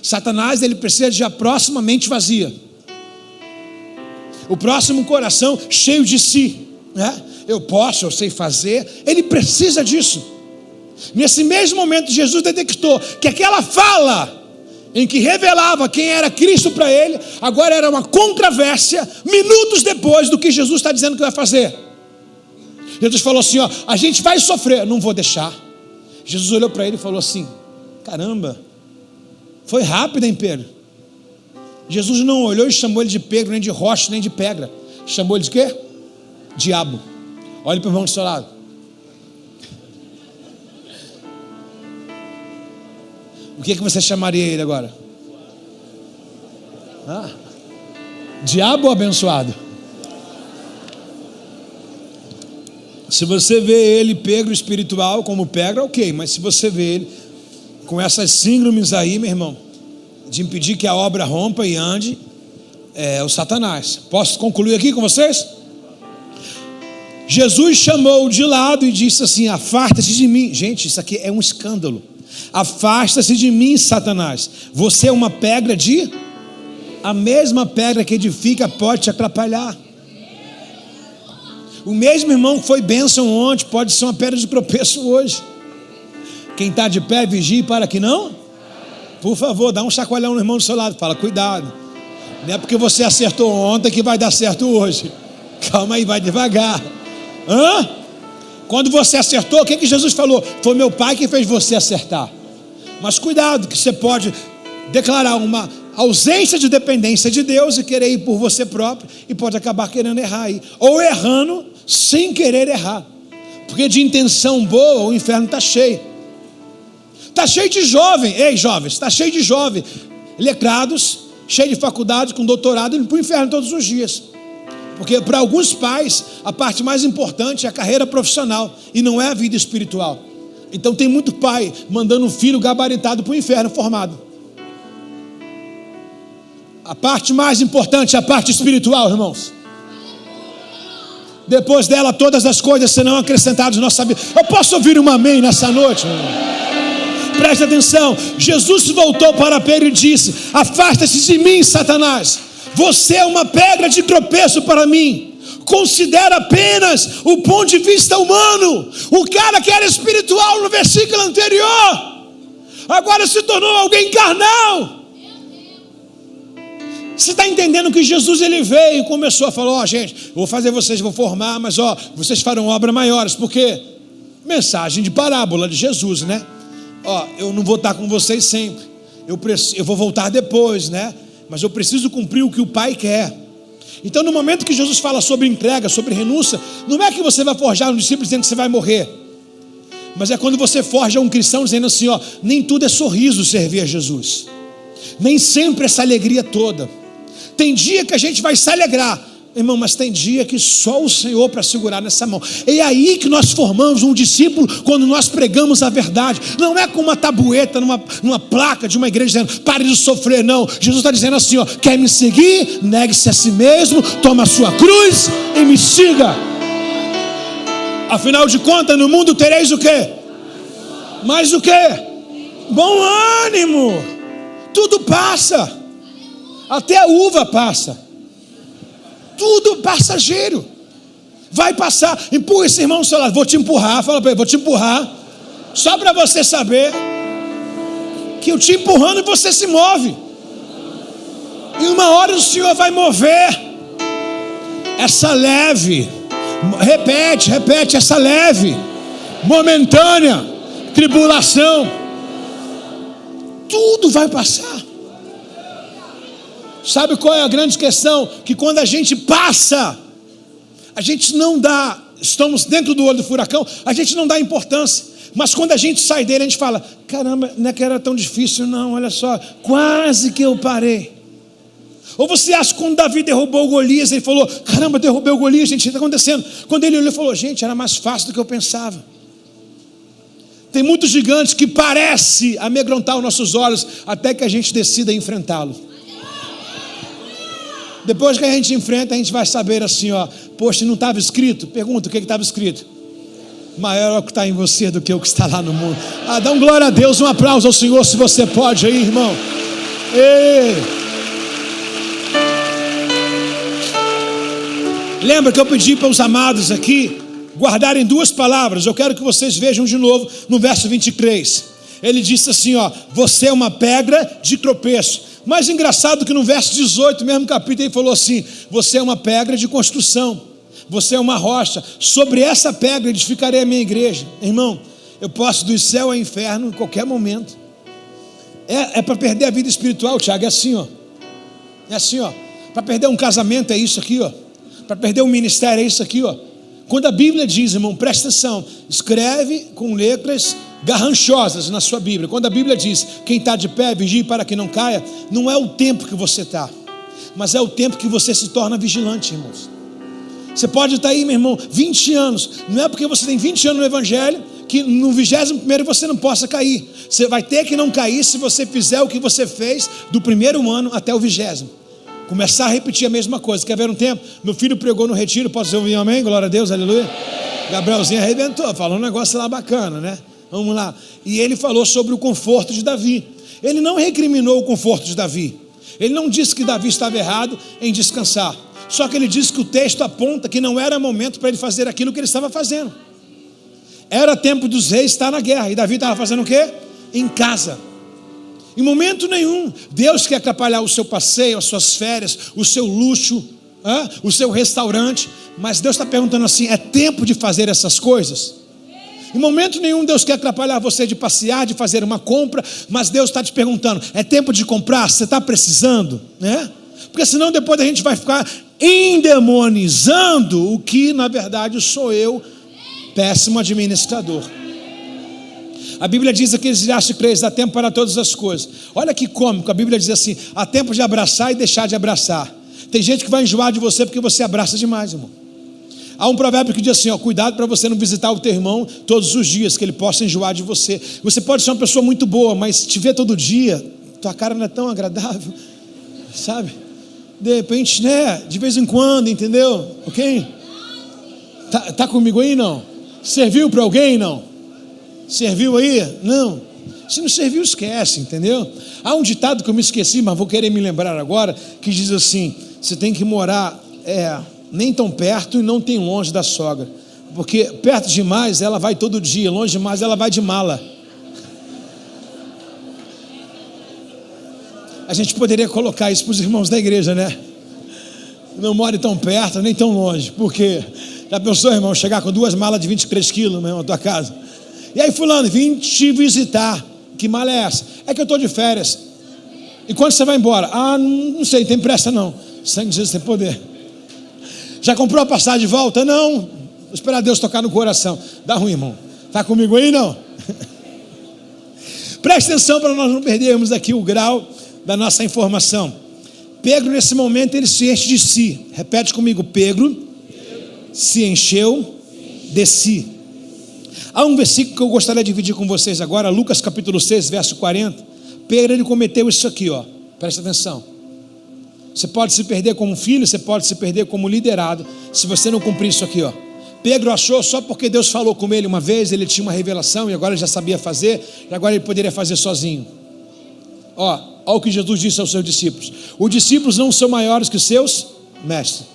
A: Satanás, ele precisa de a próxima mente vazia, o próximo coração cheio de si, né? Eu sei fazer. Ele precisa disso. Nesse mesmo momento, Jesus detectou que aquela fala em que revelava quem era Cristo para ele, agora era uma controvérsia, minutos depois do que Jesus está dizendo que vai fazer. Jesus falou assim: a gente vai sofrer, não vou deixar. Jesus olhou para ele e falou assim: caramba, foi rápido, hein, Pedro? Jesus não olhou e chamou ele de Pedro, nem de rocha, nem de pedra. Chamou ele de quê? Diabo. Olhe para o irmão do seu lado. O que você chamaria ele agora? Diabo ou abençoado? Se você vê ele Pedro espiritual como pedra, ok. Mas se você vê ele com essas síndromes aí, meu irmão, de impedir que a obra rompa e ande, é o Satanás. Posso concluir aqui com vocês? Jesus chamou de lado e disse assim: afasta-se de mim. Gente, isso aqui é um escândalo. Afasta-se de mim, Satanás. Você é uma pedra de... A mesma pedra que edifica pode te atrapalhar. O mesmo irmão que foi bênção ontem pode ser uma pedra de tropeço hoje. Quem está de pé, vigie para que não. Por favor, dá um chacoalhão no irmão do seu lado. Fala, cuidado. Não é porque você acertou ontem que vai dar certo hoje. Calma aí, vai devagar. Quando você acertou, o que Jesus falou? Foi meu pai que fez você acertar. Mas cuidado, que você pode declarar uma ausência de dependência de Deus e querer ir por você próprio, e pode acabar querendo errar aí, ou errando sem querer errar, porque de intenção boa o inferno está cheio. Está cheio de jovem, ei jovens, está cheio de jovem, letrados, cheio de faculdade, com doutorado, indo para o inferno todos os dias. Porque para alguns pais, a parte mais importante é a carreira profissional, e não é a vida espiritual. Então tem muito pai mandando um filho gabaritado para o inferno formado. A parte mais importante é a parte espiritual, irmãos. Depois dela, todas as coisas serão acrescentadas na nossa vida. Eu posso ouvir um amém nessa noite, irmão? Preste atenção. Jesus voltou para Pedro e disse: afasta-se de mim, Satanás. Você é uma pedra de tropeço para mim. Considera apenas o ponto de vista humano. O cara que era espiritual no versículo anterior, agora se tornou alguém carnal. Você está entendendo que Jesus ele veio e começou a falar: gente, eu vou fazer vocês, vou formar, mas vocês farão obras maiores. Por quê? Mensagem de parábola de Jesus, né? Eu não vou estar com vocês sempre, eu vou voltar depois, né? Mas eu preciso cumprir o que o Pai quer. Então no momento que Jesus fala sobre entrega, sobre renúncia, não é que você vai forjar um discípulo dizendo que você vai morrer, mas é quando você forja um cristão dizendo assim: nem tudo é sorriso servir a Jesus, nem sempre essa alegria toda. Tem dia que a gente vai se alegrar, irmão, mas tem dia que só o Senhor para segurar nessa mão. É aí que nós formamos um discípulo, quando nós pregamos a verdade. Não é com uma tabueta, numa placa de uma igreja dizendo: pare de sofrer, não. Jesus está dizendo assim: quer me seguir? Negue-se a si mesmo, toma a sua cruz e me siga. Afinal de contas, no mundo tereis o quê? Mais o quê? Bom ânimo. Tudo passa. Até a uva passa. Tudo passageiro. Vai passar. Empurra esse irmão do seu lado. Vou te empurrar. Fala para ele: vou te empurrar. Só para você saber que eu te empurrando você se move. E uma hora o Senhor vai mover essa leve. Repete. Essa leve, momentânea tribulação. Tudo vai passar. Sabe qual é a grande questão? Que quando a gente passa, a gente não dá, estamos dentro do olho do furacão, a gente não dá importância. Mas quando a gente sai dele, a gente fala: caramba, não é que era tão difícil não, olha só, quase que eu parei. Ou você acha que quando Davi derrubou o Golias, ele falou: caramba, derrubei o Golias, gente, o que está acontecendo? Quando ele olhou, ele falou: gente, era mais fácil do que eu pensava. Tem muitos gigantes que parecem amedrontar os nossos olhos, até que a gente decida enfrentá-lo. Depois que a gente enfrenta, a gente vai saber assim: poxa, não estava escrito? Pergunta, o que estava escrito? Maior é o que está em você do que o que está lá no mundo. Dá um glória a Deus, um aplauso ao Senhor, se você pode aí, irmão. Ei. Lembra que eu pedi para os amados aqui guardarem duas palavras? Eu quero que vocês vejam de novo no verso 23. Ele disse assim: você é uma pedra de tropeço. Mais engraçado que no verso 18, mesmo capítulo, ele falou assim: você é uma pedra de construção, você é uma rocha, sobre essa pedra edificarei a minha igreja. Irmão, eu posso do céu ao inferno em qualquer momento. É para perder a vida espiritual, Tiago, é assim, é assim, para perder um casamento é isso aqui, para perder um ministério é isso aqui, Quando a Bíblia diz, irmão, presta atenção, escreve com letras garranchosas na sua Bíblia. Quando a Bíblia diz: quem está de pé, vigie para que não caia, não é o tempo que você está, mas é o tempo que você se torna vigilante, irmãos. Você pode estar aí, meu irmão, 20 anos, não é porque você tem 20 anos no Evangelho que no 21º você não possa cair. Você vai ter que não cair se você fizer o que você fez do primeiro ano até o 20º. Começar a repetir a mesma coisa. Quer ver um tempo? Meu filho pregou no retiro, posso ouvir um amém? Glória a Deus, aleluia. Gabrielzinho arrebentou, falou um negócio lá bacana, né? Vamos lá. E ele falou sobre o conforto de Davi. Ele não recriminou o conforto de Davi. Ele não disse que Davi estava errado em descansar. Só que ele disse que o texto aponta que não era momento para ele fazer aquilo que ele estava fazendo. Era tempo dos reis estar na guerra. E Davi estava fazendo o quê? Em casa. Em momento nenhum, Deus quer atrapalhar o seu passeio, as suas férias, o seu luxo, o seu restaurante. Mas Deus está perguntando assim, é tempo de fazer essas coisas? Em momento nenhum Deus quer atrapalhar você de passear, de fazer uma compra. Mas Deus está te perguntando, é tempo de comprar? Você está precisando? Né? Porque senão depois a gente vai ficar endemonizando o que na verdade sou eu, péssimo administrador. A Bíblia diz aqui, Eclesiastes 3, há tempo para todas as coisas. Olha que cômico, a Bíblia diz assim, há tempo de abraçar e deixar de abraçar. Tem gente que vai enjoar de você porque você abraça demais, irmão. Há um provérbio que diz assim, cuidado para você não visitar o teu irmão todos os dias, que ele possa enjoar de você. Você pode ser uma pessoa muito boa, mas te ver todo dia, tua cara não é tão agradável, sabe? De repente, né, de vez em quando, entendeu? Ok? Tá comigo aí, não? Serviu para alguém, não? Serviu aí? Não. Se não serviu, esquece, entendeu? Há um ditado que eu me esqueci, mas vou querer me lembrar agora, que diz assim, você tem que morar nem tão perto e não tão longe da sogra, porque perto demais ela vai todo dia, longe demais ela vai de mala. A gente poderia colocar isso para os irmãos da igreja, né? Não more tão perto, nem tão longe, porque já pensou, irmão, chegar com 2 malas de 23 quilos, meu irmão, na tua casa? E aí, fulano, vim te visitar. Que mala é essa? É que eu estou de férias. E quando você vai embora? Não sei, tem pressa não. Sangue de Jesus tem poder. Já comprou a passagem de volta? Não. Vou esperar Deus tocar no coração. Dá ruim, irmão. Está comigo aí, não? Preste atenção para nós não perdermos aqui o grau da nossa informação. Pedro, nesse momento, ele se enche de si. Repete comigo, Pedro se encheu de si. Há um versículo que eu gostaria de dividir com vocês agora, Lucas capítulo 6, verso 40. Pedro, ele cometeu isso aqui, presta atenção. Você pode se perder como filho, você pode se perder como liderado, se você não cumprir isso aqui, Pedro achou só porque Deus falou com ele uma vez, ele tinha uma revelação e agora ele já sabia fazer, e agora ele poderia fazer sozinho. Olha o que Jesus disse aos seus discípulos: os discípulos não são maiores que seus mestres,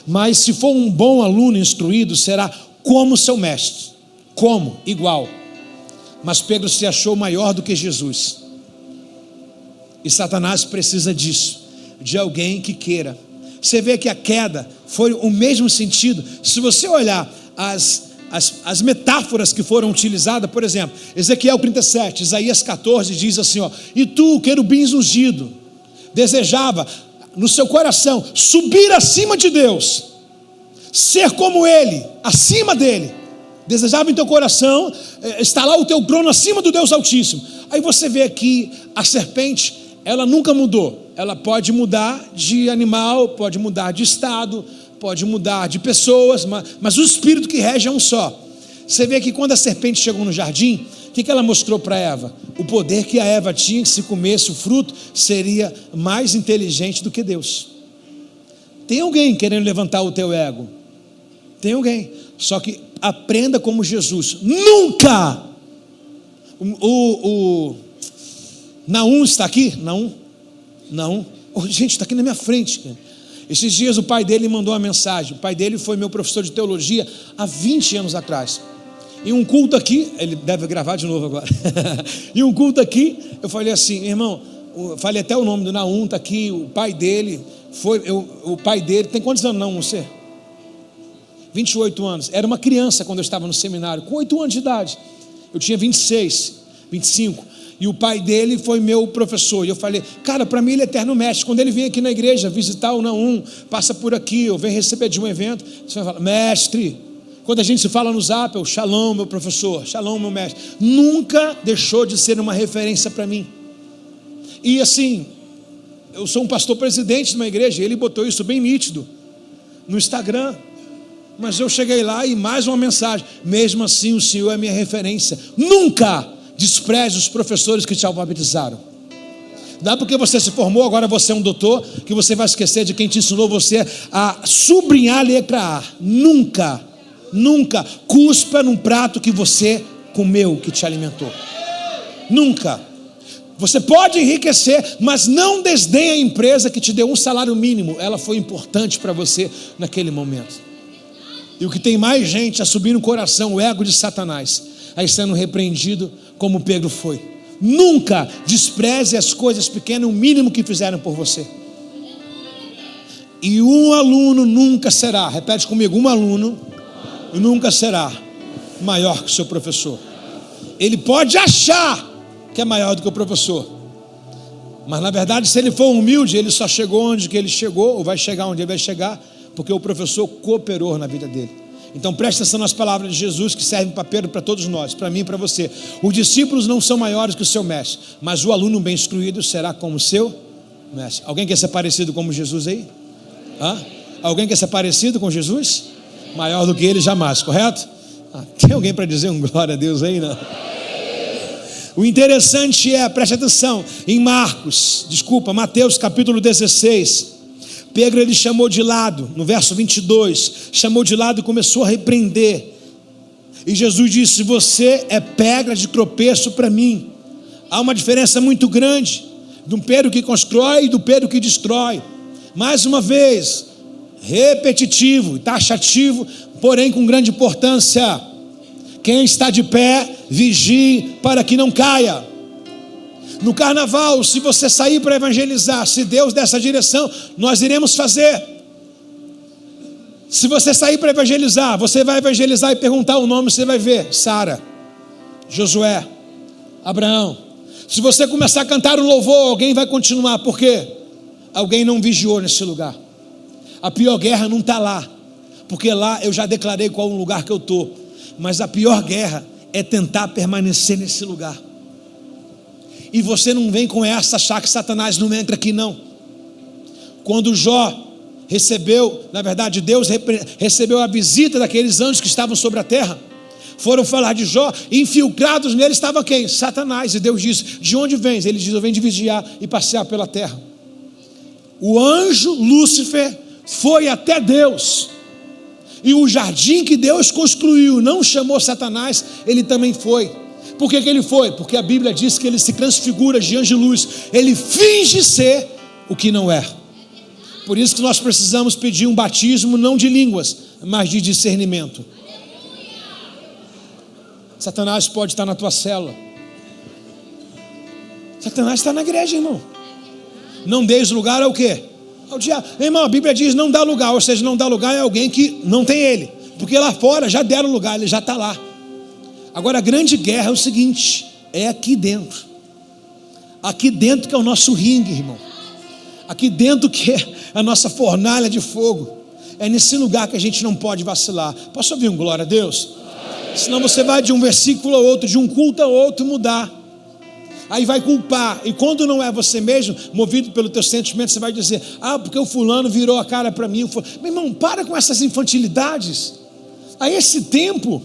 A: mas se for um bom aluno instruído, será como seu mestre. Como? Igual. Mas Pedro se achou maior do que Jesus. E Satanás precisa disso, de alguém que queira. Você vê que a queda foi o mesmo sentido. Se você olhar as metáforas que foram utilizadas, por exemplo, Ezequiel 37, Isaías 14 diz assim, e tu, querubins ungido, desejava no seu coração subir acima de Deus, ser como Ele, acima dEle. Desejava em teu coração instalar o teu trono acima do Deus Altíssimo. Aí você vê aqui a serpente, ela nunca mudou. Ela pode mudar de animal, pode mudar de estado, pode mudar de pessoas, mas o espírito que rege é um só. Você vê que quando a serpente chegou no jardim, o que ela mostrou para Eva? O poder que a Eva tinha, que se comesse o fruto, seria mais inteligente do que Deus. Tem alguém querendo levantar o teu ego? Tem alguém. Só que aprenda como Jesus. Nunca! O Naum está aqui? Naum. Gente, está aqui na minha frente. Esses dias o pai dele mandou uma mensagem. O pai dele foi meu professor de teologia há 20 anos atrás. Em um culto aqui, ele deve gravar de novo agora. Em um culto aqui, eu falei assim, irmão, falei até o nome do Naum, está aqui, o pai dele, o pai dele, tem quantos anos Naum você? 28 anos, era uma criança quando eu estava no seminário, com 8 anos de idade, eu tinha 26, 25, e o pai dele foi meu professor, e eu falei, cara, para mim ele é eterno mestre. Quando ele vem aqui na igreja visitar o Naum, passa por aqui, ou vem receber de um evento, você vai falar, mestre. Quando a gente se fala no zap, eu, shalom meu professor, shalom meu mestre. Nunca deixou de ser uma referência para mim. E assim, eu sou um pastor presidente de uma igreja, e ele botou isso bem nítido no Instagram. Mas eu cheguei lá e mais uma mensagem. Mesmo assim, o Senhor é minha referência. Nunca despreze os professores que te alfabetizaram. Não é porque você se formou, agora você é um doutor, que você vai esquecer de quem te ensinou você a sublinhar a letra A. Nunca, nunca cuspa num prato que você comeu, que te alimentou. Nunca. Você pode enriquecer, mas não desdenhe a empresa que te deu um salário mínimo. Ela foi importante para você naquele momento. E o que tem mais gente a subir no coração, o ego de Satanás, aí sendo repreendido como Pedro foi. Nunca despreze as coisas pequenas, o mínimo que fizeram por você. E um aluno nunca será, repete comigo, um aluno nunca será maior que o seu professor. Ele pode achar que é maior do que o professor, mas na verdade, se ele for humilde, ele só chegou onde que ele chegou, ou vai chegar onde ele vai chegar, porque o professor cooperou na vida dele. Então preste atenção nas palavras de Jesus, que servem para Pedro, para todos nós, para mim e para você. Os discípulos não são maiores que o seu mestre, mas o aluno bem instruído será como o seu mestre. Alguém quer ser parecido como Jesus aí? Alguém quer ser parecido com Jesus? Maior do que ele jamais, correto? Tem alguém para dizer um glória a Deus aí, não? O interessante é, preste atenção, em Mateus capítulo 16, Pedro ele chamou de lado, no verso 22, chamou de lado e começou a repreender. E Jesus disse: você é pedra de tropeço para mim. Há uma diferença muito grande do Pedro que constrói e do Pedro que destrói. Mais uma vez, repetitivo, taxativo, porém com grande importância. Quem está de pé, vigie para que não caia. No carnaval, se você sair para evangelizar, se Deus der essa direção, nós iremos fazer. Se você sair para evangelizar, você vai evangelizar e perguntar o nome, você vai ver: Sara, Josué, Abraão. Se você começar a cantar o louvor, alguém vai continuar. Por quê? Alguém não vigiou nesse lugar. A pior guerra não está lá, porque lá eu já declarei qual o lugar que eu estou. Mas a pior guerra é tentar permanecer nesse lugar. E você não vem com essa, achar que Satanás não entra aqui, não. Quando Jó recebeu, na verdade Deus recebeu a visita daqueles anjos que estavam sobre a terra, foram falar de Jó, e infiltrados nele estava quem? Satanás. E Deus disse: de onde vens? Ele diz: eu venho de vigiar e passear pela terra. O anjo Lúcifer foi até Deus, e o jardim que Deus construiu não chamou Satanás, ele também foi. Por que ele foi? Porque a Bíblia diz que ele se transfigura de anjo de luz, ele finge ser o que não é. Por isso que nós precisamos pedir um batismo não de línguas, mas de discernimento. Satanás pode estar na tua célula, Satanás está na igreja, irmão. Não deis lugar ao quê? Ao diabo. Irmão, a Bíblia diz não dá lugar, ou seja, não dá lugar é alguém que não tem ele, porque lá fora já deram lugar, ele já está lá. Agora a grande guerra é o seguinte, é aqui dentro que é o nosso ringue, irmão, aqui dentro que é a nossa fornalha de fogo, é nesse lugar que a gente não pode vacilar. Posso ouvir um glória a Deus? Senão você vai de um versículo a outro, de um culto a outro mudar, aí vai culpar, e quando não é você mesmo, movido pelo teu sentimento, você vai dizer: porque o fulano virou a cara para mim. Meu irmão, para com essas infantilidades. A esse tempo,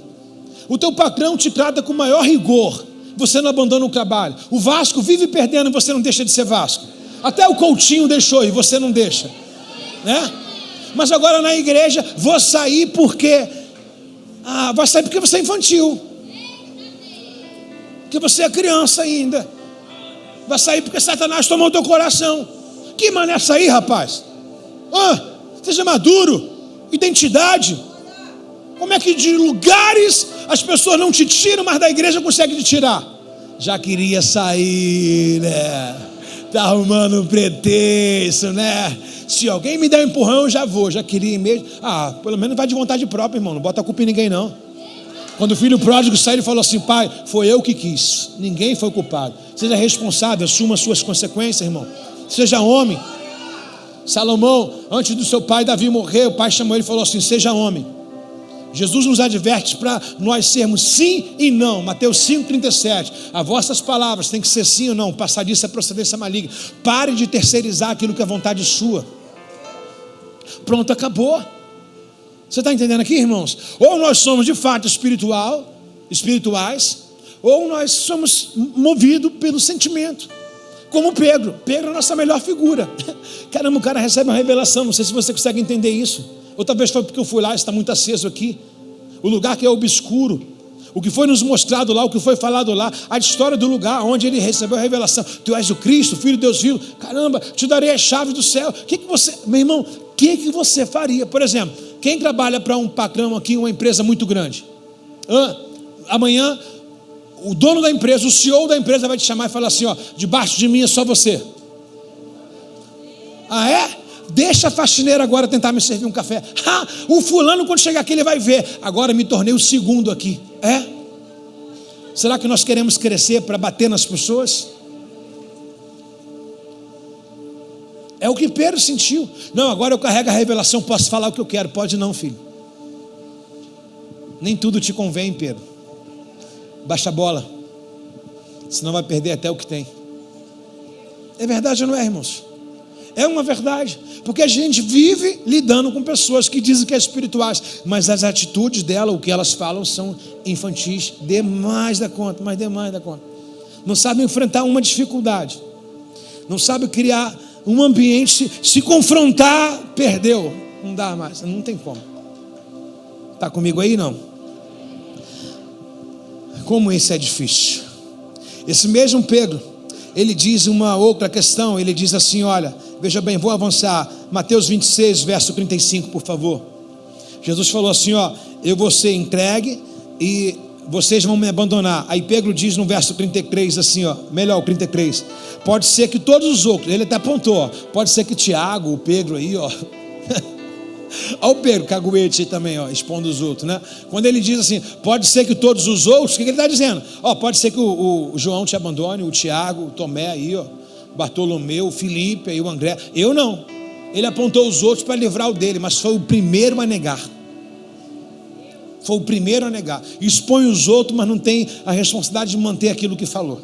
A: o teu patrão te trata com maior rigor, você não abandona o trabalho. O Vasco vive perdendo, você não deixa de ser Vasco. Até o Coutinho deixou e você não deixa, né? Mas agora na igreja, vou sair porque vai sair porque você é infantil, porque você é criança ainda. Vai sair porque Satanás tomou o teu coração. Que mané é sair, rapaz? Seja maduro. Identidade. Como é que de lugares as pessoas não te tiram, mas da igreja conseguem te tirar? Já queria sair, né? Tá arrumando um pretexto, né? Se alguém me der um empurrão, eu já vou. Já queria mesmo. Pelo menos vai de vontade própria, irmão. Não bota a culpa em ninguém, não. Quando o filho pródigo saiu, ele falou assim: pai, foi eu que quis, ninguém foi culpado. Seja responsável, assuma as suas consequências, irmão. Seja homem. Salomão, antes do seu pai Davi morrer, o pai chamou ele e falou assim: seja homem. Jesus nos adverte para nós sermos sim e não. Mateus 5,37. As vossas palavras têm que ser sim ou não. Passadiça é procedência maligna. Pare de terceirizar aquilo que é vontade sua. Pronto, acabou. Você está entendendo aqui, irmãos? Ou nós somos de fato espirituais, ou nós somos movidos pelo sentimento. Como Pedro. Pedro é a nossa melhor figura. Caramba, o cara recebe uma revelação. Não sei se você consegue entender isso. Ou talvez foi porque eu fui lá, está muito aceso aqui. O lugar que é obscuro. O que foi nos mostrado lá, o que foi falado lá, a história do lugar onde ele recebeu a revelação. Tu és o Cristo, Filho de Deus vivo. Caramba, te darei as chaves do céu. O que você, meu irmão, o que você faria? Por exemplo, quem trabalha para um patrão aqui, uma empresa muito grande? Amanhã, o dono da empresa, o CEO da empresa vai te chamar e falar assim, ó, debaixo de mim é só você. Ah, é? Deixa a faxineira agora tentar me servir um café. O fulano quando chegar aqui ele vai ver. Agora me tornei o segundo aqui. É? Será que nós queremos crescer para bater nas pessoas? É o que Pedro sentiu. Não, agora eu carrego a revelação, posso falar o que eu quero. Pode não, filho. Nem tudo te convém, Pedro. Baixa a bola. Senão vai perder até o que tem. É verdade ou não é, irmãos? É uma verdade, porque a gente vive lidando com pessoas que dizem que é espirituais, mas as atitudes dela, o que elas falam são infantis, demais da conta, mas demais da conta. Não sabem enfrentar uma dificuldade, não sabem criar um ambiente, se confrontar, perdeu, não dá mais, não tem como. Está comigo aí não? Como isso é difícil. Esse mesmo Pedro, ele diz uma outra questão, ele diz assim, olha, veja bem, vou avançar, Mateus 26, verso 35, por favor. Jesus falou assim, ó, eu vou ser entregue e vocês vão me abandonar. Aí Pedro diz no verso 33 assim, ó, melhor o 33, pode ser que todos os outros, ele até apontou, ó, pode ser que Tiago, o Pedro aí, ó, olha o Pedro, caguete aí também, ó, expondo os outros, né? Quando ele diz assim, pode ser que todos os outros, o que ele está dizendo? Ó, pode ser que o João te abandone, o Tiago, o Tomé aí, ó, Bartolomeu, o Filipe e o André. Eu não. Ele apontou os outros para livrar o dele, mas foi o primeiro a negar. Foi o primeiro a negar. Expõe os outros, mas não tem a responsabilidade de manter aquilo que falou.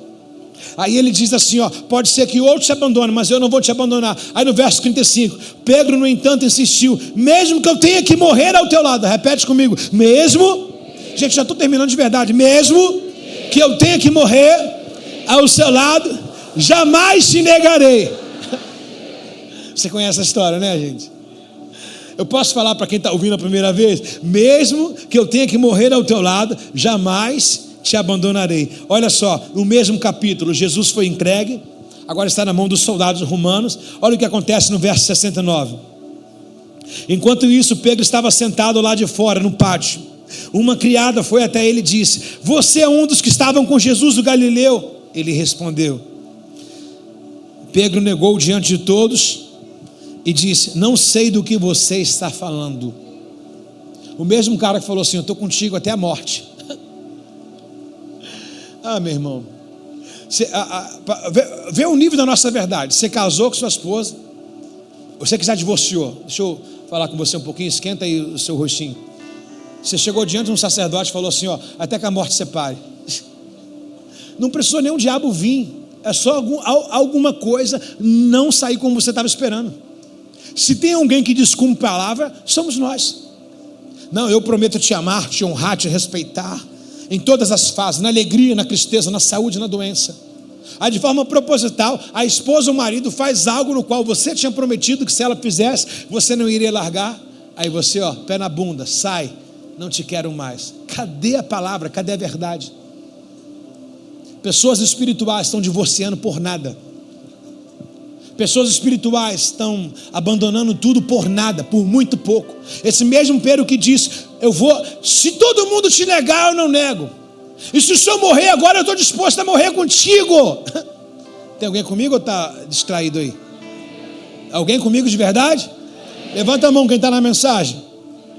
A: Aí ele diz assim, ó, pode ser que outros te abandonem, mas eu não vou te abandonar. Aí no verso 35, Pedro no entanto insistiu, mesmo que eu tenha que morrer ao teu lado, repete comigo, mesmo, gente, já estou terminando de verdade, mesmo que eu tenha que morrer ao seu lado, jamais te negarei. Você conhece a história, né, gente? Eu posso falar para quem está ouvindo a primeira vez, mesmo que eu tenha que morrer ao teu lado, jamais te abandonarei. Olha só, no mesmo capítulo, Jesus foi entregue, agora está na mão dos soldados romanos. Olha o que acontece no verso 69. Enquanto isso, Pedro estava sentado lá de fora, no pátio. Uma criada foi até ele e disse, você é um dos que estavam com Jesus o Galileu? Ele respondeu. Pedro negou diante de todos e disse, não sei do que você está falando. O mesmo cara que falou assim, eu estou contigo até a morte. Meu irmão, vê o nível da nossa verdade. Você casou com sua esposa, você que já divorciou, deixa eu falar com você um pouquinho, esquenta aí o seu rostinho. Você chegou diante de um sacerdote e falou assim, ó, até que a morte separe. Não precisou nem um diabo vir, é só alguma coisa não sair como você estava esperando. Se tem alguém que descumpre a palavra, somos nós. Não, eu prometo te amar, te honrar, te respeitar, em todas as fases, na alegria, na tristeza, na saúde, na doença. Aí de forma proposital, a esposa ou o marido faz algo no qual você tinha prometido que se ela fizesse, você não iria largar. Aí você, ó, pé na bunda, sai, não te quero mais. Cadê a palavra? Cadê a verdade? Pessoas espirituais estão divorciando por nada. Pessoas espirituais estão abandonando tudo por nada, por muito pouco. Esse mesmo Pedro que disse, se todo mundo te negar, eu não nego. E se o senhor morrer agora, eu estou disposto a morrer contigo. Tem alguém comigo ou está distraído aí? Alguém comigo de verdade? Levanta a mão quem está na mensagem.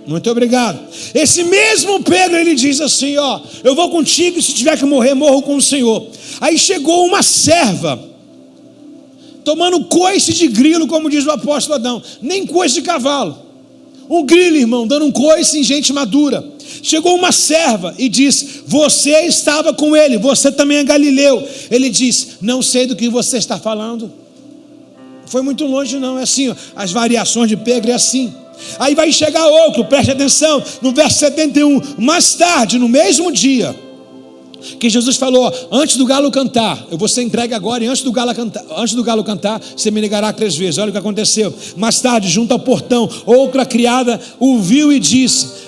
A: Muito obrigado. Esse mesmo Pedro, ele diz assim, ó, eu vou contigo e se tiver que morrer, morro com o Senhor. Aí chegou uma serva, tomando coice de grilo, como diz o apóstolo Adão, nem coice de cavalo, um grilo, irmão, dando um coice em gente madura. Chegou uma serva e disse, você estava com ele, você também é Galileu. Ele disse, não sei do que você está falando. Foi muito longe não, é assim, ó, as variações de Pedro é assim. Aí vai chegar outro, preste atenção, no verso 71, mais tarde, no mesmo dia, que Jesus falou, antes do galo cantar, eu vou ser entregue agora, e antes do galo cantar, você me negará 3 vezes. Olha o que aconteceu. Mais tarde, junto ao portão, outra criada o viu e disse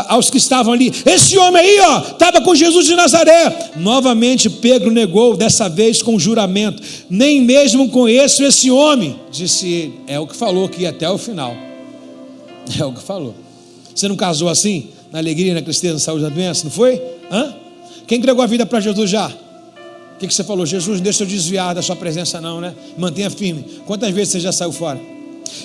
A: aos que estavam ali, esse homem aí, estava com Jesus de Nazaré. Novamente Pedro negou, dessa vez com juramento, nem mesmo conheço esse homem. Disse ele, é o que falou aqui até o final. É o que falou. Você não casou assim? Na alegria, na tristeza, na saúde, na doença, não foi? Quem entregou a vida para Jesus já? O que você falou? Jesus, não deixa eu desviar da sua presença não, né? Mantenha firme. Quantas vezes você já saiu fora?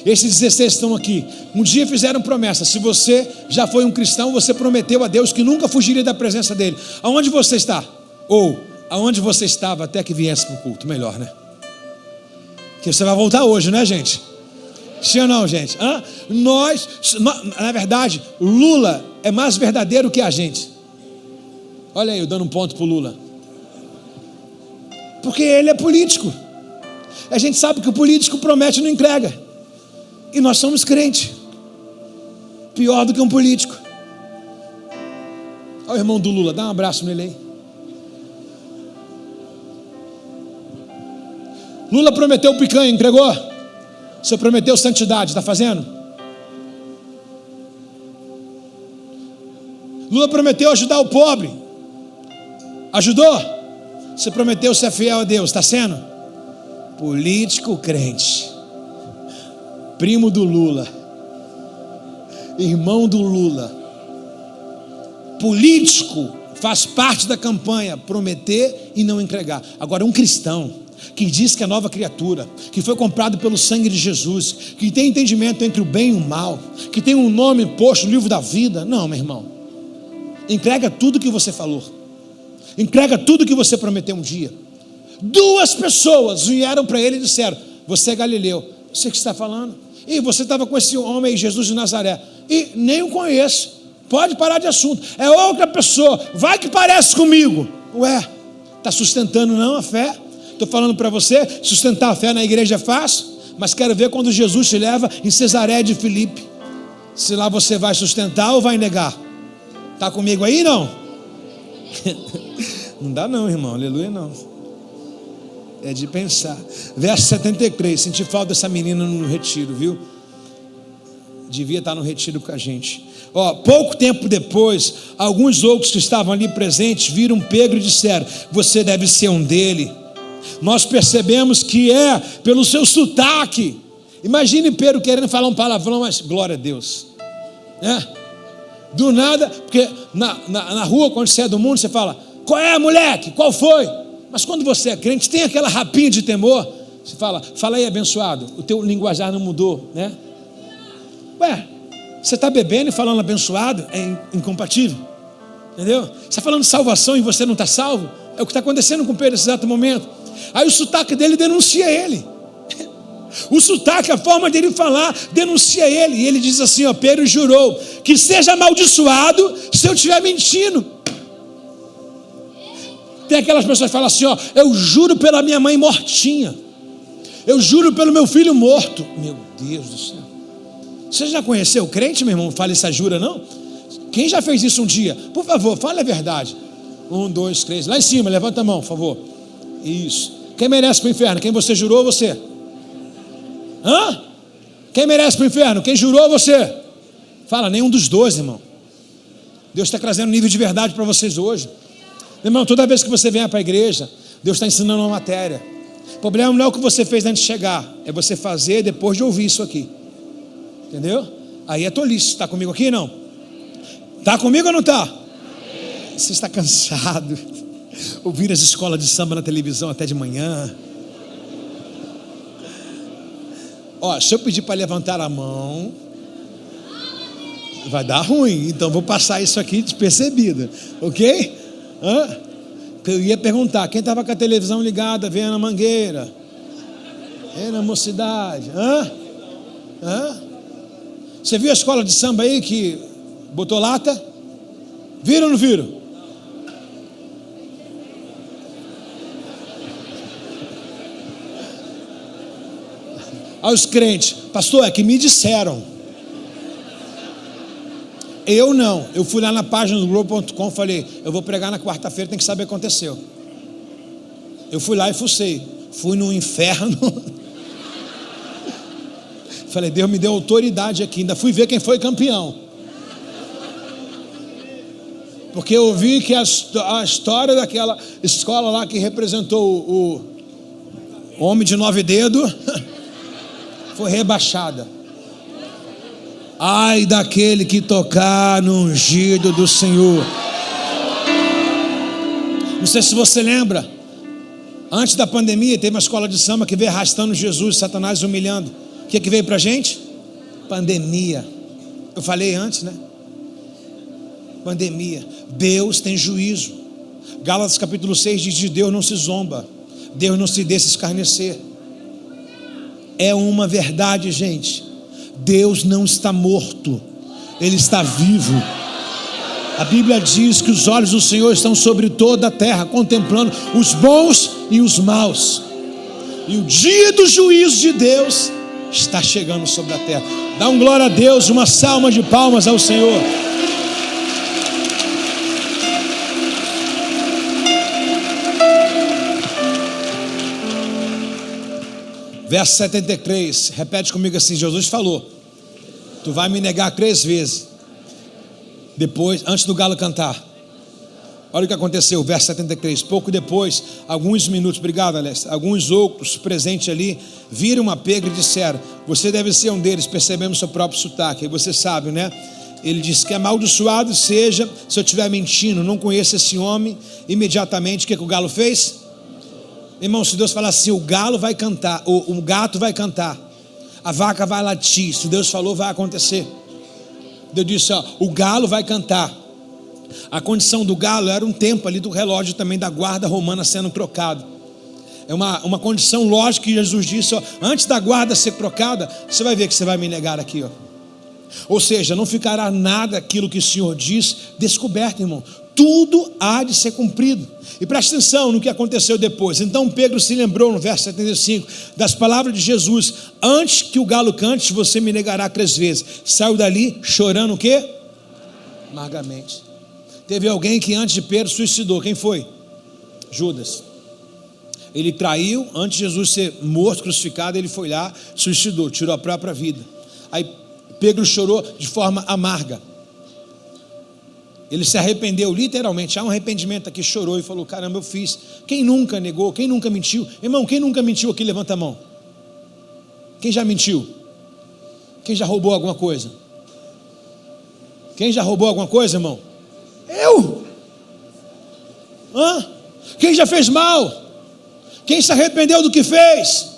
A: Esses 16 estão aqui. Um dia fizeram promessa. Se você já foi um cristão, você prometeu a Deus que nunca fugiria da presença dele. Aonde você está? Ou aonde você estava até que viesse para o culto? Melhor, né? Que você vai voltar hoje, né, gente? Sim ou não, gente? Na verdade, Lula é mais verdadeiro que a gente. Olha aí, eu dando um ponto para o Lula. Porque ele é político. A gente sabe que o político promete e não entrega. E nós somos crentes. Pior do que um político. Olha o irmão do Lula, dá um abraço nele aí. Lula prometeu picanha, entregou? Você prometeu santidade, está fazendo? Lula prometeu ajudar o pobre. Ajudou? Você prometeu ser fiel a Deus, está sendo? Político crente, primo do Lula, irmão do Lula, político, faz parte da campanha, prometer e não entregar. Agora um cristão, que diz que é nova criatura, que foi comprado pelo sangue de Jesus, que tem entendimento entre o bem e o mal, que tem um nome posto no livro da vida, não, meu irmão, entrega tudo que você falou. Entrega tudo que você prometeu um dia. 2 pessoas vieram para ele e disseram, você é Galileu. Você que está falando? E você estava com esse homem aí, Jesus de Nazaré. E nem o conheço. Pode parar de assunto. É outra pessoa. Vai que parece comigo. Ué, está sustentando não a fé? Estou falando para você, sustentar a fé na igreja é fácil, mas quero ver quando Jesus te leva em Cesareia de Filipe. Se lá você vai sustentar ou vai negar? Está comigo aí não? Não dá não, irmão, aleluia não. É de pensar. Verso 73, senti falta dessa menina no retiro, viu? Devia estar no retiro com a gente. Pouco tempo depois, alguns outros que estavam ali presentes viram Pedro e disseram, você deve ser um dele. Nós percebemos que é pelo seu sotaque. Imagine Pedro querendo falar um palavrão, mas glória a Deus, do nada, porque na rua, quando você é do mundo, você fala, qual é, moleque? Qual foi? Mas quando você é crente, tem aquela rapinha de temor. Você fala aí, abençoado. O teu linguajar não mudou, né? Ué, você está bebendo e falando abençoado? É incompatível, entendeu? Você está falando de salvação e você não está salvo? É o que está acontecendo com Pedro nesse exato momento. Aí o sotaque dele denuncia ele. O sotaque, a forma dele falar, denuncia ele. E ele diz assim, Pedro jurou que seja amaldiçoado se eu estiver mentindo. Tem aquelas pessoas que falam assim, eu juro pela minha mãe mortinha, eu juro pelo meu filho morto. Meu Deus do céu. Você já conheceu crente, meu irmão? Fala essa jura, não? Quem já fez isso um dia? Por favor, fale a verdade. 1, 2, 3, lá em cima, levanta a mão, por favor. Isso. Quem merece para o inferno? Quem você jurou ou você? Quem merece para o inferno? Quem jurou ou você? Fala, nenhum dos dois, irmão. Deus está trazendo um nível de verdade para vocês hoje. Irmão, toda vez que você vem para a igreja, Deus está ensinando uma matéria. O problema não é o que você fez antes de chegar, é você fazer depois de ouvir isso aqui. Entendeu? Aí é tolice. Está comigo aqui, não? Está comigo ou não está? Você está cansado. Ouvir as escolas de samba na televisão até de manhã. Se eu pedir para levantar a mão, vai dar ruim. Então vou passar isso aqui despercebido. Ok? Eu ia perguntar, quem estava com a televisão ligada, vendo a Mangueira? Na Mocidade? Você viu a escola de samba aí que botou lata? Viram ou não viram? Olha os crentes, pastor, é que me disseram. Eu não. Eu fui lá na página do Globo.com, falei, eu vou pregar na quarta-feira, tem que saber o que aconteceu. Eu fui lá e fucei. Fui no inferno. Falei, Deus me deu autoridade aqui. Ainda fui ver quem foi campeão. Porque eu vi que a história daquela escola lá que representou o homem de 9 dedos foi rebaixada. Ai daquele que tocar no ungido do Senhor. Não sei se você lembra, antes da pandemia teve uma escola de samba que veio arrastando Jesus, Satanás humilhando. O que veio pra gente? Pandemia. Eu falei antes, né? Pandemia. Deus tem juízo. Gálatas capítulo 6 diz: de Deus não se zomba, Deus não se deixa escarnecer. É uma verdade, gente. Deus não está morto, Ele está vivo. A Bíblia diz que os olhos do Senhor estão sobre toda a terra, contemplando os bons e os maus. E o dia do juízo de Deus está chegando sobre a terra. Dá um glória a Deus, uma salva de palmas ao Senhor. Verso 73, repete comigo assim: Jesus falou, tu vai me negar 3 vezes. Depois, antes do galo cantar. Olha o que aconteceu, verso 73. Pouco depois, alguns minutos, obrigado Alessio, alguns outros presentes ali viram a Pedro e disseram: você deve ser um deles, percebemos seu próprio sotaque. E você sabe, né? Ele disse que amaldiçoado seja se eu estiver mentindo, não conheço esse homem. Imediatamente, o que o galo fez? Irmão, se Deus falar assim, o galo vai cantar, o gato vai cantar, a vaca vai latir, se Deus falou, vai acontecer. Deus disse, ó, o galo vai cantar. A condição do galo era um tempo ali do relógio também da guarda romana sendo trocado. É uma condição lógica que Jesus disse, ó, antes da guarda ser trocada, você vai ver que você vai me negar aqui, ó. Ou seja, não ficará nada aquilo que o Senhor diz descoberto, irmão. Tudo há de ser cumprido. E preste atenção no que aconteceu depois. Então Pedro se lembrou no verso 75 das palavras de Jesus: antes que o galo cante, você me negará 3 vezes. Saiu dali chorando o quê? Amargamente. Teve alguém que antes de Pedro suicidou. Quem foi? Judas. Ele traiu, antes de Jesus ser morto, crucificado, ele foi lá, suicidou, tirou a própria vida. Aí Pedro chorou de forma amarga. Ele se arrependeu literalmente, há um arrependimento aqui, chorou e falou: caramba, eu fiz. Quem nunca negou, quem nunca mentiu? Irmão, quem nunca mentiu aqui, levanta a mão. Quem já mentiu? Quem já roubou alguma coisa? Quem já roubou alguma coisa, irmão? Eu? Quem já fez mal? Quem se arrependeu do que fez?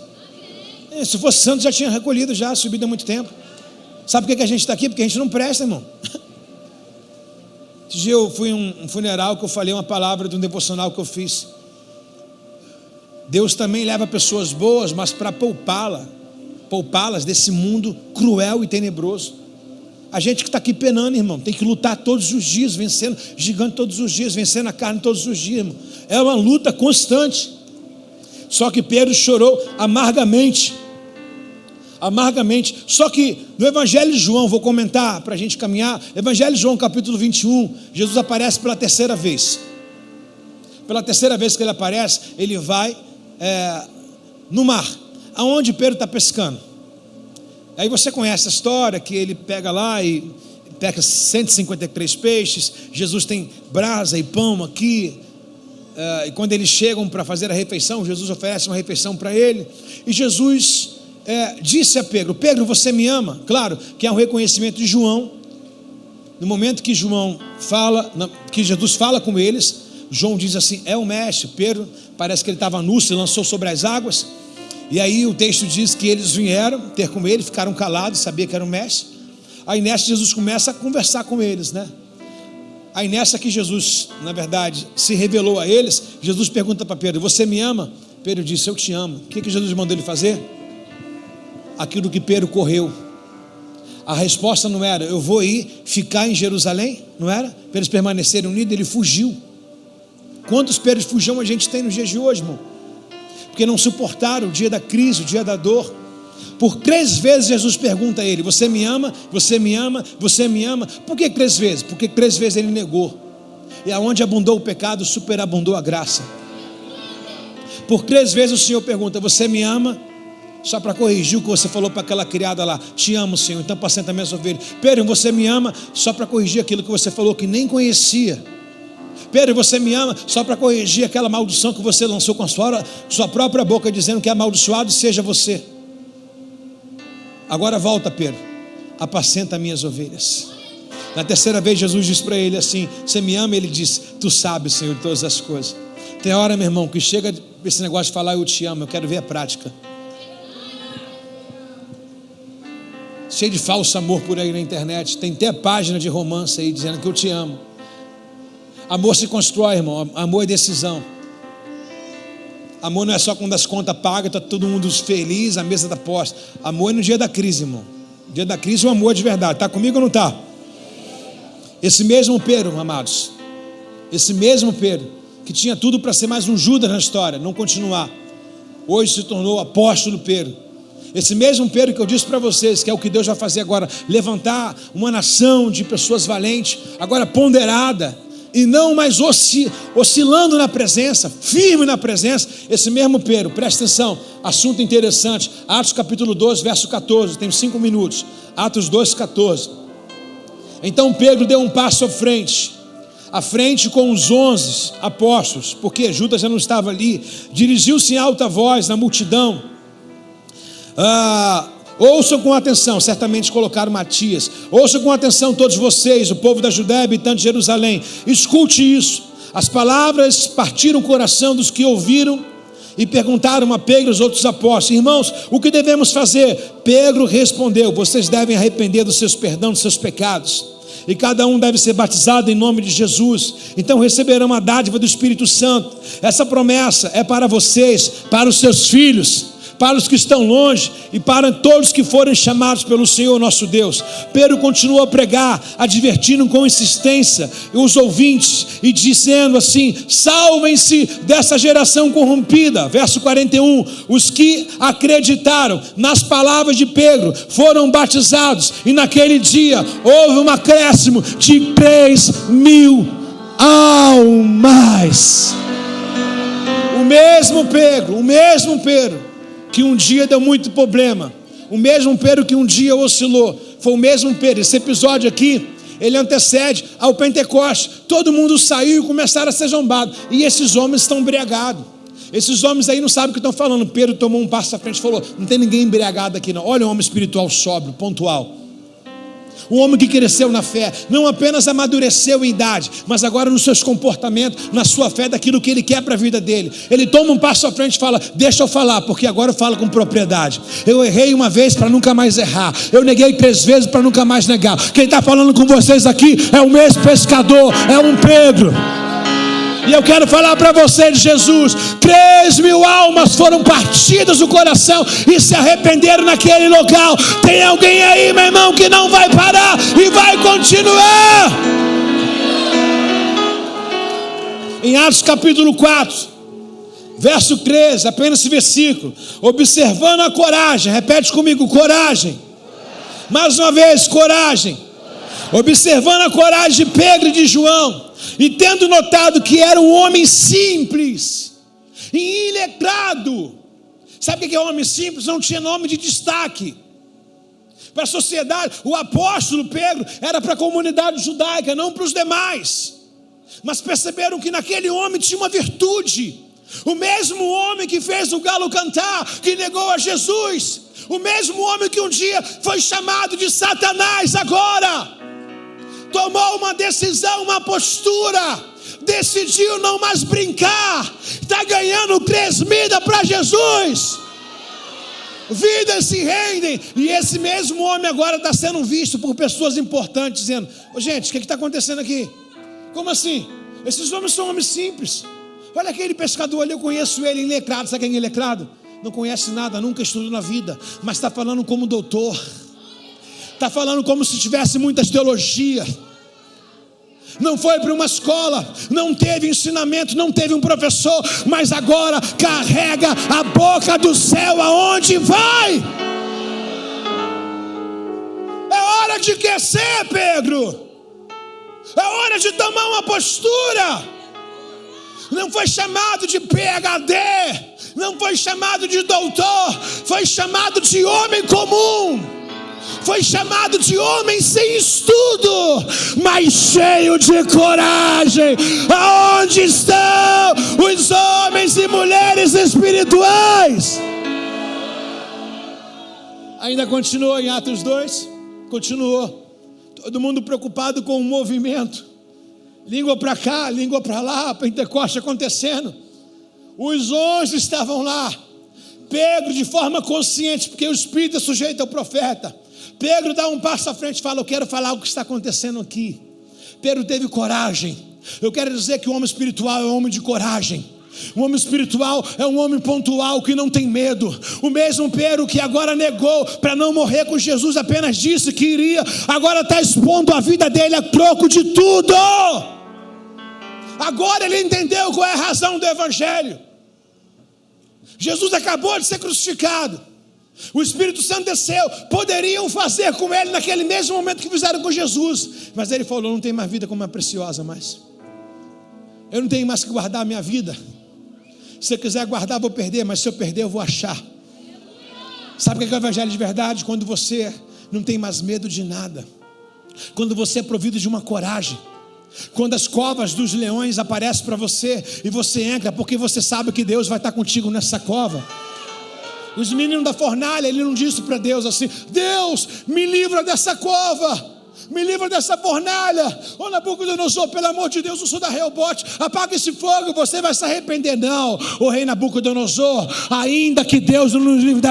A: Se fosse santo já tinha recolhido, já subido há muito tempo. Sabe por que a gente está aqui? Porque a gente não presta, irmão. Esse dia eu fui em um funeral que eu falei uma palavra de um devocional que eu fiz. Deus também leva pessoas boas, mas para poupá-las desse mundo cruel e tenebroso. A gente que está aqui penando, irmão, tem que lutar todos os dias, vencendo gigante todos os dias, vencendo a carne todos os dias, irmão. É uma luta constante. Só que Pedro chorou amargamente. Só que no Evangelho de João, vou comentar para a gente caminhar, Evangelho de João capítulo 21, Jesus aparece pela 3ª vez. Pela 3ª vez que ele aparece, ele vai no mar, aonde Pedro está pescando. Aí você conhece a história, que ele pega lá e pega 153 peixes, Jesus tem brasa e pão aqui, e quando eles chegam para fazer a refeição, Jesus oferece uma refeição para ele, e Jesus disse a Pedro: Pedro, você me ama? Claro, que é um reconhecimento de João. No momento que João fala, que Jesus fala com eles, João diz assim: é o mestre. Pedro, parece que ele estava nu, se lançou sobre as águas. E aí o texto diz que eles vieram ter com ele, ficaram calados, sabia que era o mestre. Aí nessa Jesus começa a conversar com eles, né? Aí nessa que Jesus, na verdade, se revelou a eles, Jesus pergunta para Pedro: você me ama? Pedro disse: eu te amo. O que Jesus mandou ele fazer? Aquilo que Pedro correu. A resposta não era: eu vou ir ficar em Jerusalém, não era? Para eles permanecerem unidos. Ele fugiu. Quantos Pedros fugiam a gente tem nos dias de hoje, irmão? Porque não suportaram o dia da crise, o dia da dor. Por 3 vezes Jesus pergunta a ele: você me ama? Você me ama? Você me ama? Por que 3 vezes? Porque 3 vezes ele negou. E aonde abundou o pecado, superabundou a graça. Por 3 vezes o Senhor pergunta: você me ama? Só para corrigir o que você falou para aquela criada lá: te amo, Senhor, então apacenta minhas ovelhas. Pedro, você me ama? Só para corrigir aquilo que você falou que nem conhecia. Pedro, você me ama? Só para corrigir aquela maldição que você lançou com a sua própria boca, dizendo que amaldiçoado seja você. Agora volta, Pedro, apacenta minhas ovelhas. Na 3ª vez Jesus diz para ele assim: você me ama? Ele diz: tu sabes, Senhor, de todas as coisas. Tem hora, meu irmão, que chega esse negócio de falar eu te amo, eu quero ver a prática. Cheio de falso amor por aí na internet. Tem até página de romance aí dizendo que eu te amo. Amor se constrói, irmão. Amor é decisão. Amor não é só quando as contas pagas, está todo mundo feliz, a mesa da posta. Amor é no dia da crise, irmão. No dia da crise o amor é de verdade. Está comigo ou não está? Esse mesmo Pedro, amados, esse mesmo Pedro, que tinha tudo para ser mais um Judas na história, não continuar, hoje se tornou apóstolo Pedro. Esse mesmo Pedro que eu disse para vocês, que é o que Deus vai fazer agora, levantar uma nação de pessoas valentes, agora ponderada, e não mais oscilando na presença, firme na presença. Esse mesmo Pedro, presta atenção, assunto interessante, Atos capítulo 12, verso 14, tem 5 minutos, Atos 12, 14. Então Pedro deu um passo à frente com os 11 apóstolos, porque Judas já não estava ali, dirigiu-se em alta voz na multidão. Ouçam com atenção, certamente colocaram Matias. Ouçam com atenção todos vocês, o povo da Judéia, habitante de Jerusalém. Escute isso. As palavras partiram o coração dos que ouviram e perguntaram a Pedro e os outros apóstolos: irmãos, o que devemos fazer? Pedro respondeu: vocês devem arrepender dos seus perdão, dos seus pecados, e cada um deve ser batizado em nome de Jesus, então receberão a dádiva do Espírito Santo. Essa promessa é para vocês, para os seus filhos, para os que estão longe e para todos que forem chamados pelo Senhor nosso Deus. Pedro continuou a pregar, advertindo com insistência os ouvintes e dizendo assim: salvem-se dessa geração corrompida. Verso 41, os que acreditaram nas palavras de Pedro foram batizados, e naquele dia houve um acréscimo de 3.000 almas. O mesmo Pedro que um dia deu muito problema, o mesmo Pedro que um dia oscilou, foi o mesmo Pedro. Esse episódio aqui, ele antecede ao Pentecostes. Todo mundo saiu e começaram a ser zombados, e esses homens estão embriagados. Esses homens aí não sabem o que estão falando. Pedro tomou um passo à frente e falou: não tem ninguém embriagado aqui não. Olha o homem espiritual sóbrio, pontual. O homem que cresceu na fé, não apenas amadureceu em idade, mas agora nos seus comportamentos, na sua fé, daquilo que ele quer para a vida dele. Ele toma um passo à frente e fala: deixa eu falar, porque agora eu falo com propriedade. Eu errei uma vez para nunca mais errar, eu neguei 3 vezes para nunca mais negar. Quem está falando com vocês aqui é o mesmo pescador, é um Pedro. E eu quero falar para você de Jesus: 3.000 almas foram partidas do coração e se arrependeram naquele local. Tem alguém aí, meu irmão, que não vai parar e vai continuar. Em Atos capítulo 4, verso 13, apenas esse versículo: observando a coragem, repete comigo: coragem. Mais uma vez, coragem. Observando a coragem de Pedro e de João, e tendo notado que era um homem simples e iletrado. Sabe o que é homem simples? Não tinha nome de destaque para a sociedade. O apóstolo Pedro era para a comunidade judaica, não para os demais. Mas perceberam que naquele homem tinha uma virtude. O mesmo homem que fez o galo cantar, que negou a Jesus, o mesmo homem que um dia foi chamado de Satanás, agora tomou uma decisão, uma postura, decidiu não mais brincar, está ganhando 3 vidas para Jesus. Vidas se rendem, e esse mesmo homem agora está sendo visto por pessoas importantes, dizendo: gente, o que está acontecendo aqui? Como assim? Esses homens são homens simples. Olha aquele pescador ali, eu conheço ele, iletrado. Sabe quem é iletrado? Não conhece nada, nunca estudou na vida, mas está falando como doutor, está falando como se tivesse muitas teologias. Não foi para uma escola, não teve ensinamento, não teve um professor, mas agora carrega a boca do céu aonde vai. de aquecer, Pedro. É hora de tomar uma postura. Não foi chamado de PhD, não foi chamado de doutor, foi chamado de homem comum, foi chamado de homem sem estudo, mas cheio de coragem. Aonde estão os homens e mulheres espirituais? Ainda continuou em Atos 2, continuou. Todo mundo preocupado com o movimento, língua para cá, língua para lá, Pentecoste acontecendo. Os 11 estavam lá. Pedro, de forma consciente, porque o Espírito é sujeito ao profeta, Pedro dá um passo à frente e fala: eu quero falar o que está acontecendo aqui. Pedro teve coragem. Eu quero dizer que o homem espiritual é um homem de coragem. O homem espiritual é um homem pontual que não tem medo. O mesmo Pedro que agora negou para não morrer com Jesus, apenas disse que iria, agora está expondo a vida dele a troco de tudo. Agora ele entendeu qual é a razão do evangelho. Jesus acabou de ser crucificado, o Espírito Santo desceu. Poderiam fazer com ele naquele mesmo momento que fizeram com Jesus, mas ele falou: não tem mais vida como é preciosa mais. Eu não tenho mais que guardar a minha vida. Se eu quiser guardar, vou perder, mas se eu perder, eu vou achar. Sabe o que é o evangelho de verdade? Quando você não tem mais medo de nada, quando você é provido de uma coragem, quando as covas dos leões aparecem para você e você entra, porque você sabe que Deus vai estar contigo nessa cova. Os meninos da fornalha, ele não disse para Deus assim: Deus, me livra dessa cova, me livra dessa fornalha. Ô Nabucodonosor, pelo amor de Deus, eu sou da Reobote, apaga esse fogo, você vai se arrepender. Não, o rei Nabucodonosor, ainda que Deus não nos livre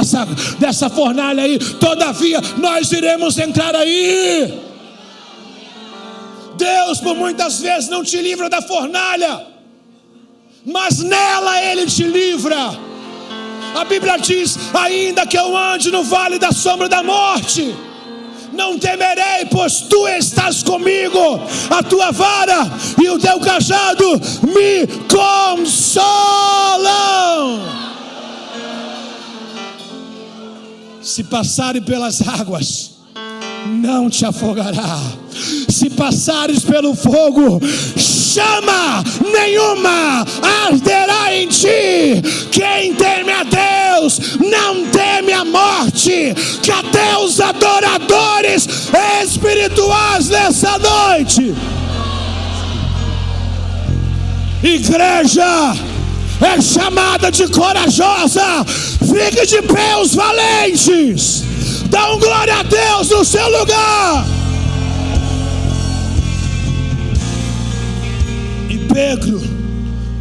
A: dessa fornalha aí, todavia nós iremos entrar aí. Deus por muitas vezes não te livra da fornalha, mas nela Ele te livra. A Bíblia diz: ainda que eu ande no vale da sombra da morte, não temerei, pois tu estás comigo, a tua vara e o teu cajado me consolam. Se passarem pelas águas, não te afogará. Se passares pelo fogo, chama nenhuma arderá em ti. Quem teme a Deus não teme a morte. Que até os adoradores espirituais nessa noite, igreja é chamada de corajosa. Fique de pé os valentes. Dá um glória a Deus no seu lugar. E Pedro,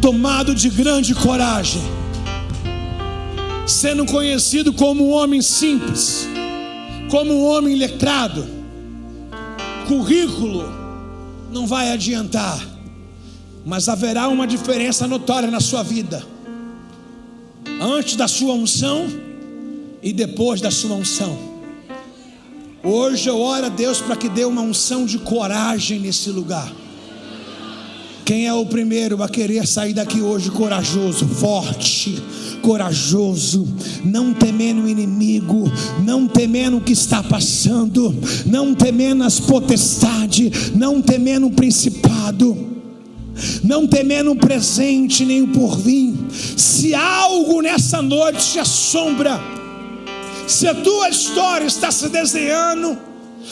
A: tomado de grande coragem, sendo conhecido como um homem simples, como um homem letrado, currículo não vai adiantar, mas haverá uma diferença notória na sua vida, antes da sua unção e depois da sua unção. Hoje eu oro a Deus para que dê uma unção de coragem nesse lugar. Quem é o primeiro a querer sair daqui hoje corajoso, forte, corajoso, não temendo o inimigo, não temendo o que está passando, não temendo as potestades, não temendo o principado, não temendo o presente nem o porvir. Se algo nessa noite te assombra, se a tua história está se desenhando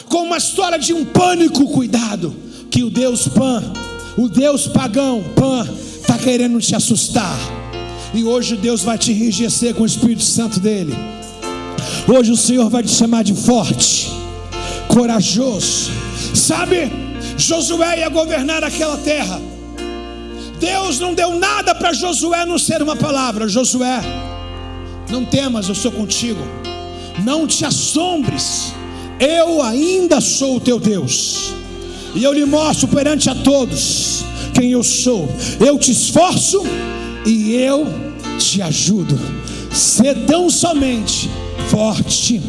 A: como uma história de um pânico, cuidado, que o Deus Pan, o Deus pagão Pan, está querendo te assustar. E hoje Deus vai te enrijecer com o Espírito Santo dele. Hoje o Senhor vai te chamar de forte, corajoso. Sabe, Josué ia governar aquela terra. Deus não deu nada para Josué, a não ser uma palavra: Josué, não temas, eu sou contigo. Não te assombres, eu ainda sou o teu Deus, e eu lhe mostro perante a todos quem eu sou. Eu te esforço e eu te ajudo. Sê tão somente forte,